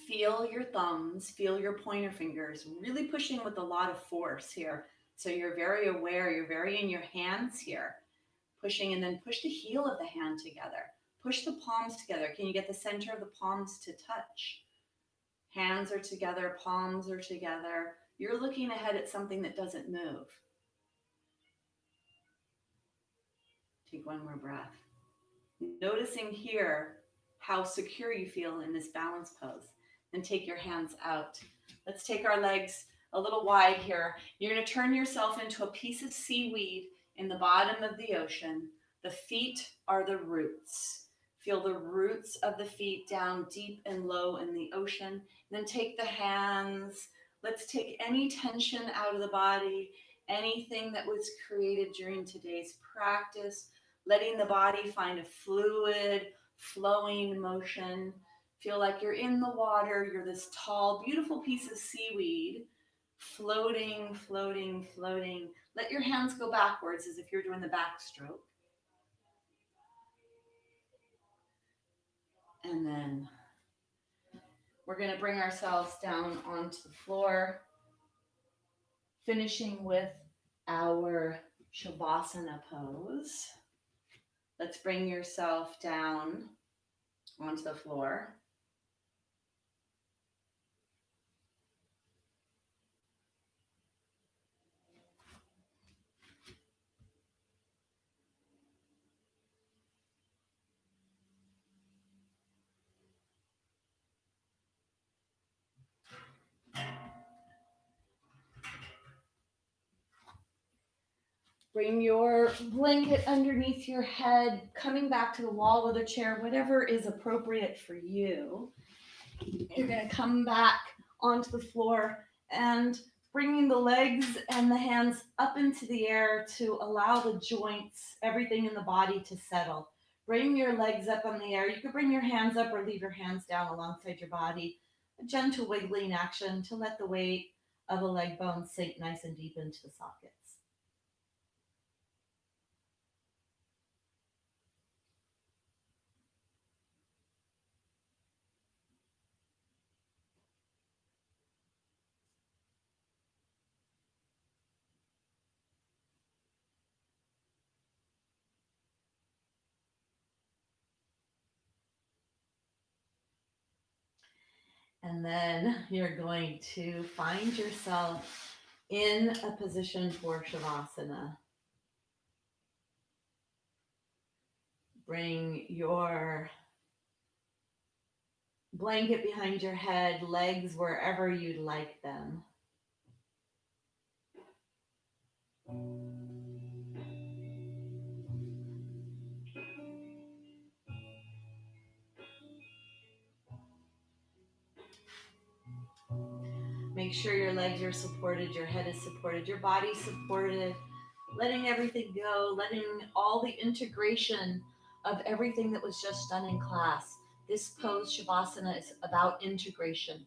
Feel your thumbs, feel your pointer fingers, really pushing with a lot of force here. So you're very aware, you're very in your hands here. Pushing, and then push the heel of the hand together. Push the palms together. Can you get the center of the palms to touch? Hands are together, palms are together. You're looking ahead at something that doesn't move. Take one more breath. Noticing here how secure you feel in this balance pose. Then take your hands out. Let's take our legs a little wide here. You're going to turn yourself into a piece of seaweed in the bottom of the ocean. The feet are the roots. Feel the roots of the feet down deep and low in the ocean. Then take the hands. Let's take any tension out of the body, anything that was created during today's practice, letting the body find a fluid, flowing motion. Feel like you're in the water. You're this tall, beautiful piece of seaweed, floating, floating, floating. Let your hands go backwards as if you're doing the backstroke. And then we're going to bring ourselves down onto the floor, finishing with our Shavasana pose. Let's bring yourself down onto the floor. Bring your blanket underneath your head, coming back to the wall of the chair, whatever is appropriate for you. You're going to come back onto the floor and bringing the legs and the hands up into the air to allow the joints, everything in the body to settle. Bring your legs up on the air. You could bring your hands up or leave your hands down alongside your body. A gentle wiggling action to let the weight of the leg bones sink nice and deep into the sockets. And then you're going to find yourself in a position for Shavasana. Bring your blanket behind your head, legs wherever you'd like them. Make sure your legs are supported, your head is supported, your body's supported, letting everything go, letting all the integration of everything that was just done in class. This pose, Shavasana, is about integration.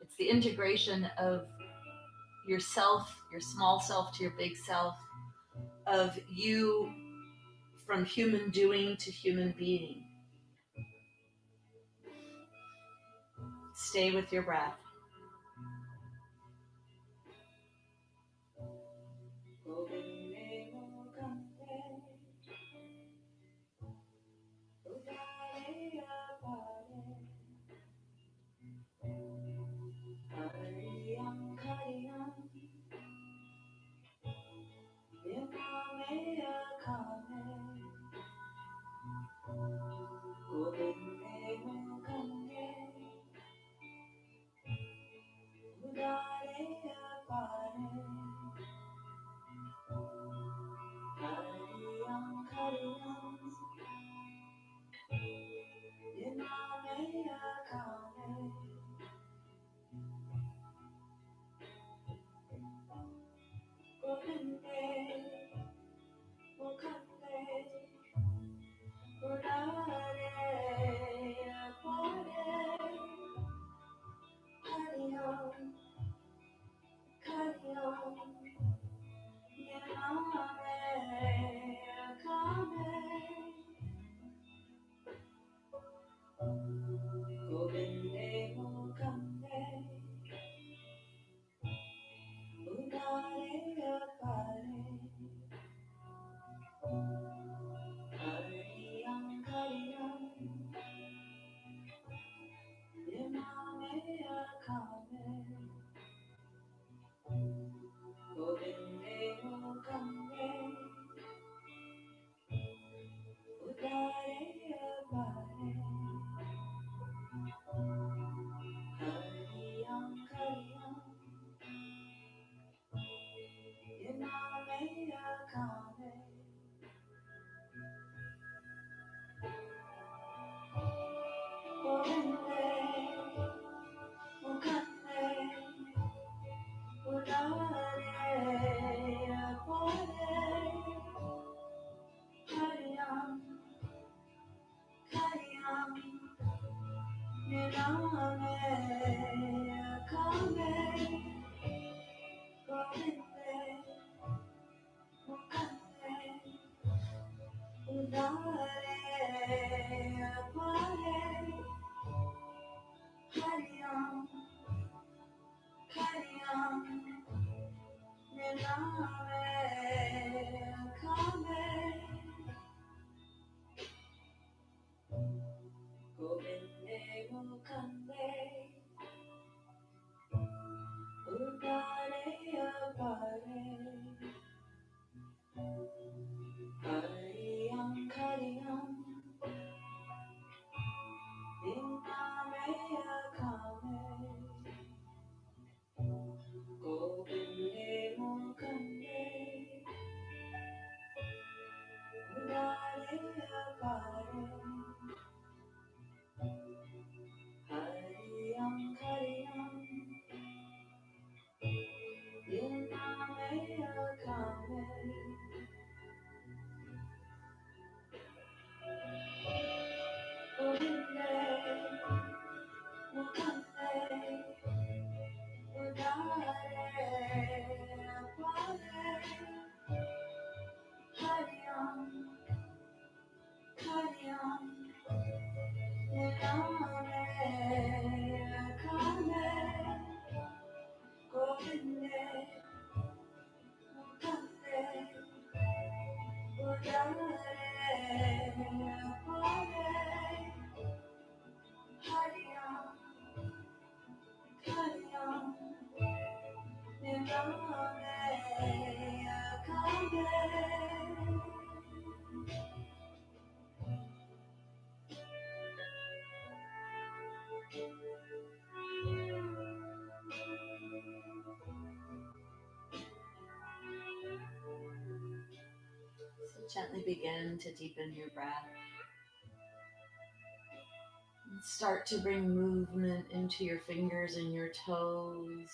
It's the integration of yourself, your small self to your big self, of you from human doing to human being. Stay with your breath. So gently begin to deepen your breath. And start to bring movement into your fingers and your toes,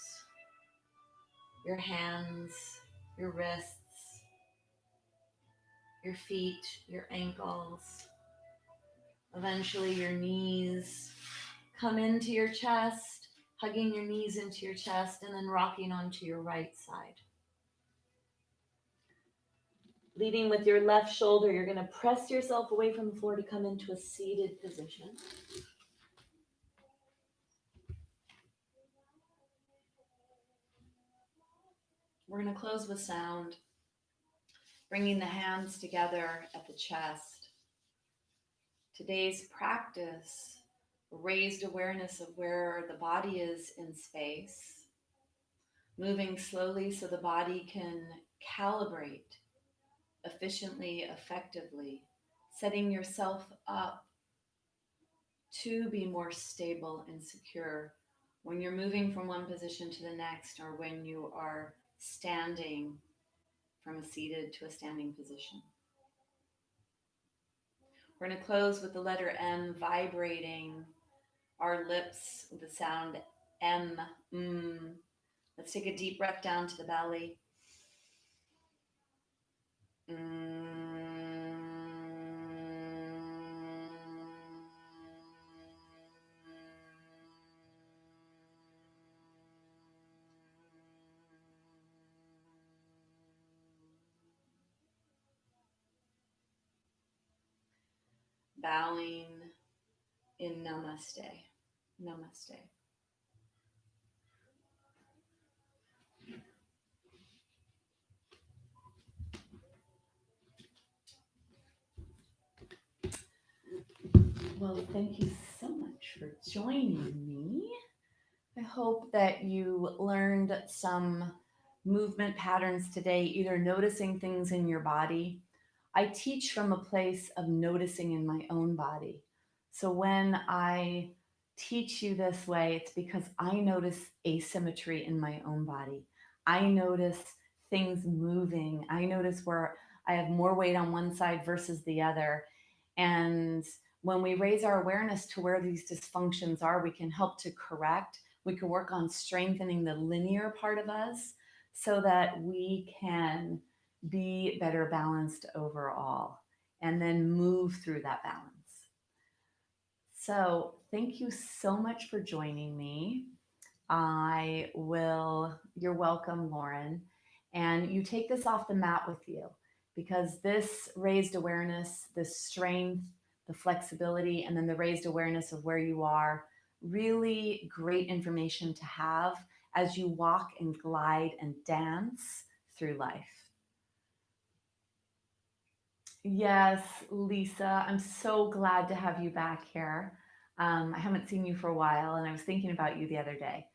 your hands, your wrists, your feet, your ankles. Eventually your knees come into your chest, hugging your knees into your chest and then rocking onto your right side. Leading with your left shoulder, you're going to press yourself away from the floor to come into a seated position. We're going to close with sound, bringing the hands together at the chest. Today's practice, raised awareness of where the body is in space, moving slowly so the body can calibrate efficiently, effectively, setting yourself up to be more stable and secure when you're moving from one position to the next, or when you are standing from a seated to a standing position. We're going to close with the letter M vibrating our lips with the sound M. Let's take a deep breath down to the belly. Bowing in namaste. Namaste. Well, thank you so much for joining me. I hope that you learned some movement patterns today, either noticing things in your body. I teach from a place of noticing in my own body. So when I teach you this way, it's because I notice asymmetry in my own body. I notice things moving. I notice where I have more weight on one side versus the other. And when we raise our awareness to where these dysfunctions are, we can help to correct. We can work on strengthening the linear part of us so that we can be better balanced overall and then move through that balance. So thank you so much for joining me. You're welcome, Lauren. And you take this off the mat with you because this raised awareness, this strength, the flexibility, and then the raised awareness of where you are, really great information to have as you walk and glide and dance through life. Yes, Lisa, I'm so glad to have you back here. I haven't seen you for a while, and I was thinking about you the other day.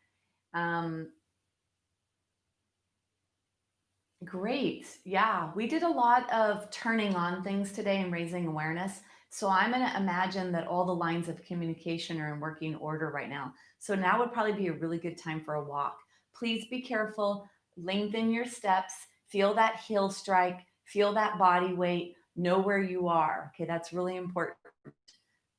Um, Great. Yeah, we did a lot of turning on things today and raising awareness. So I'm going to imagine that all the lines of communication are in working order right now. So now would probably be a really good time for a walk. Please be careful, lengthen your steps, feel that heel strike, feel that body weight, know where you are. Okay, that's really important.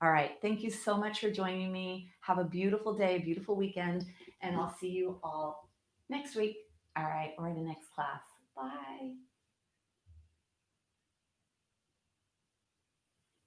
All right. Thank you so much for joining me. Have a beautiful day, beautiful weekend, and I'll see you all next week. All right, or in the next class. Bye.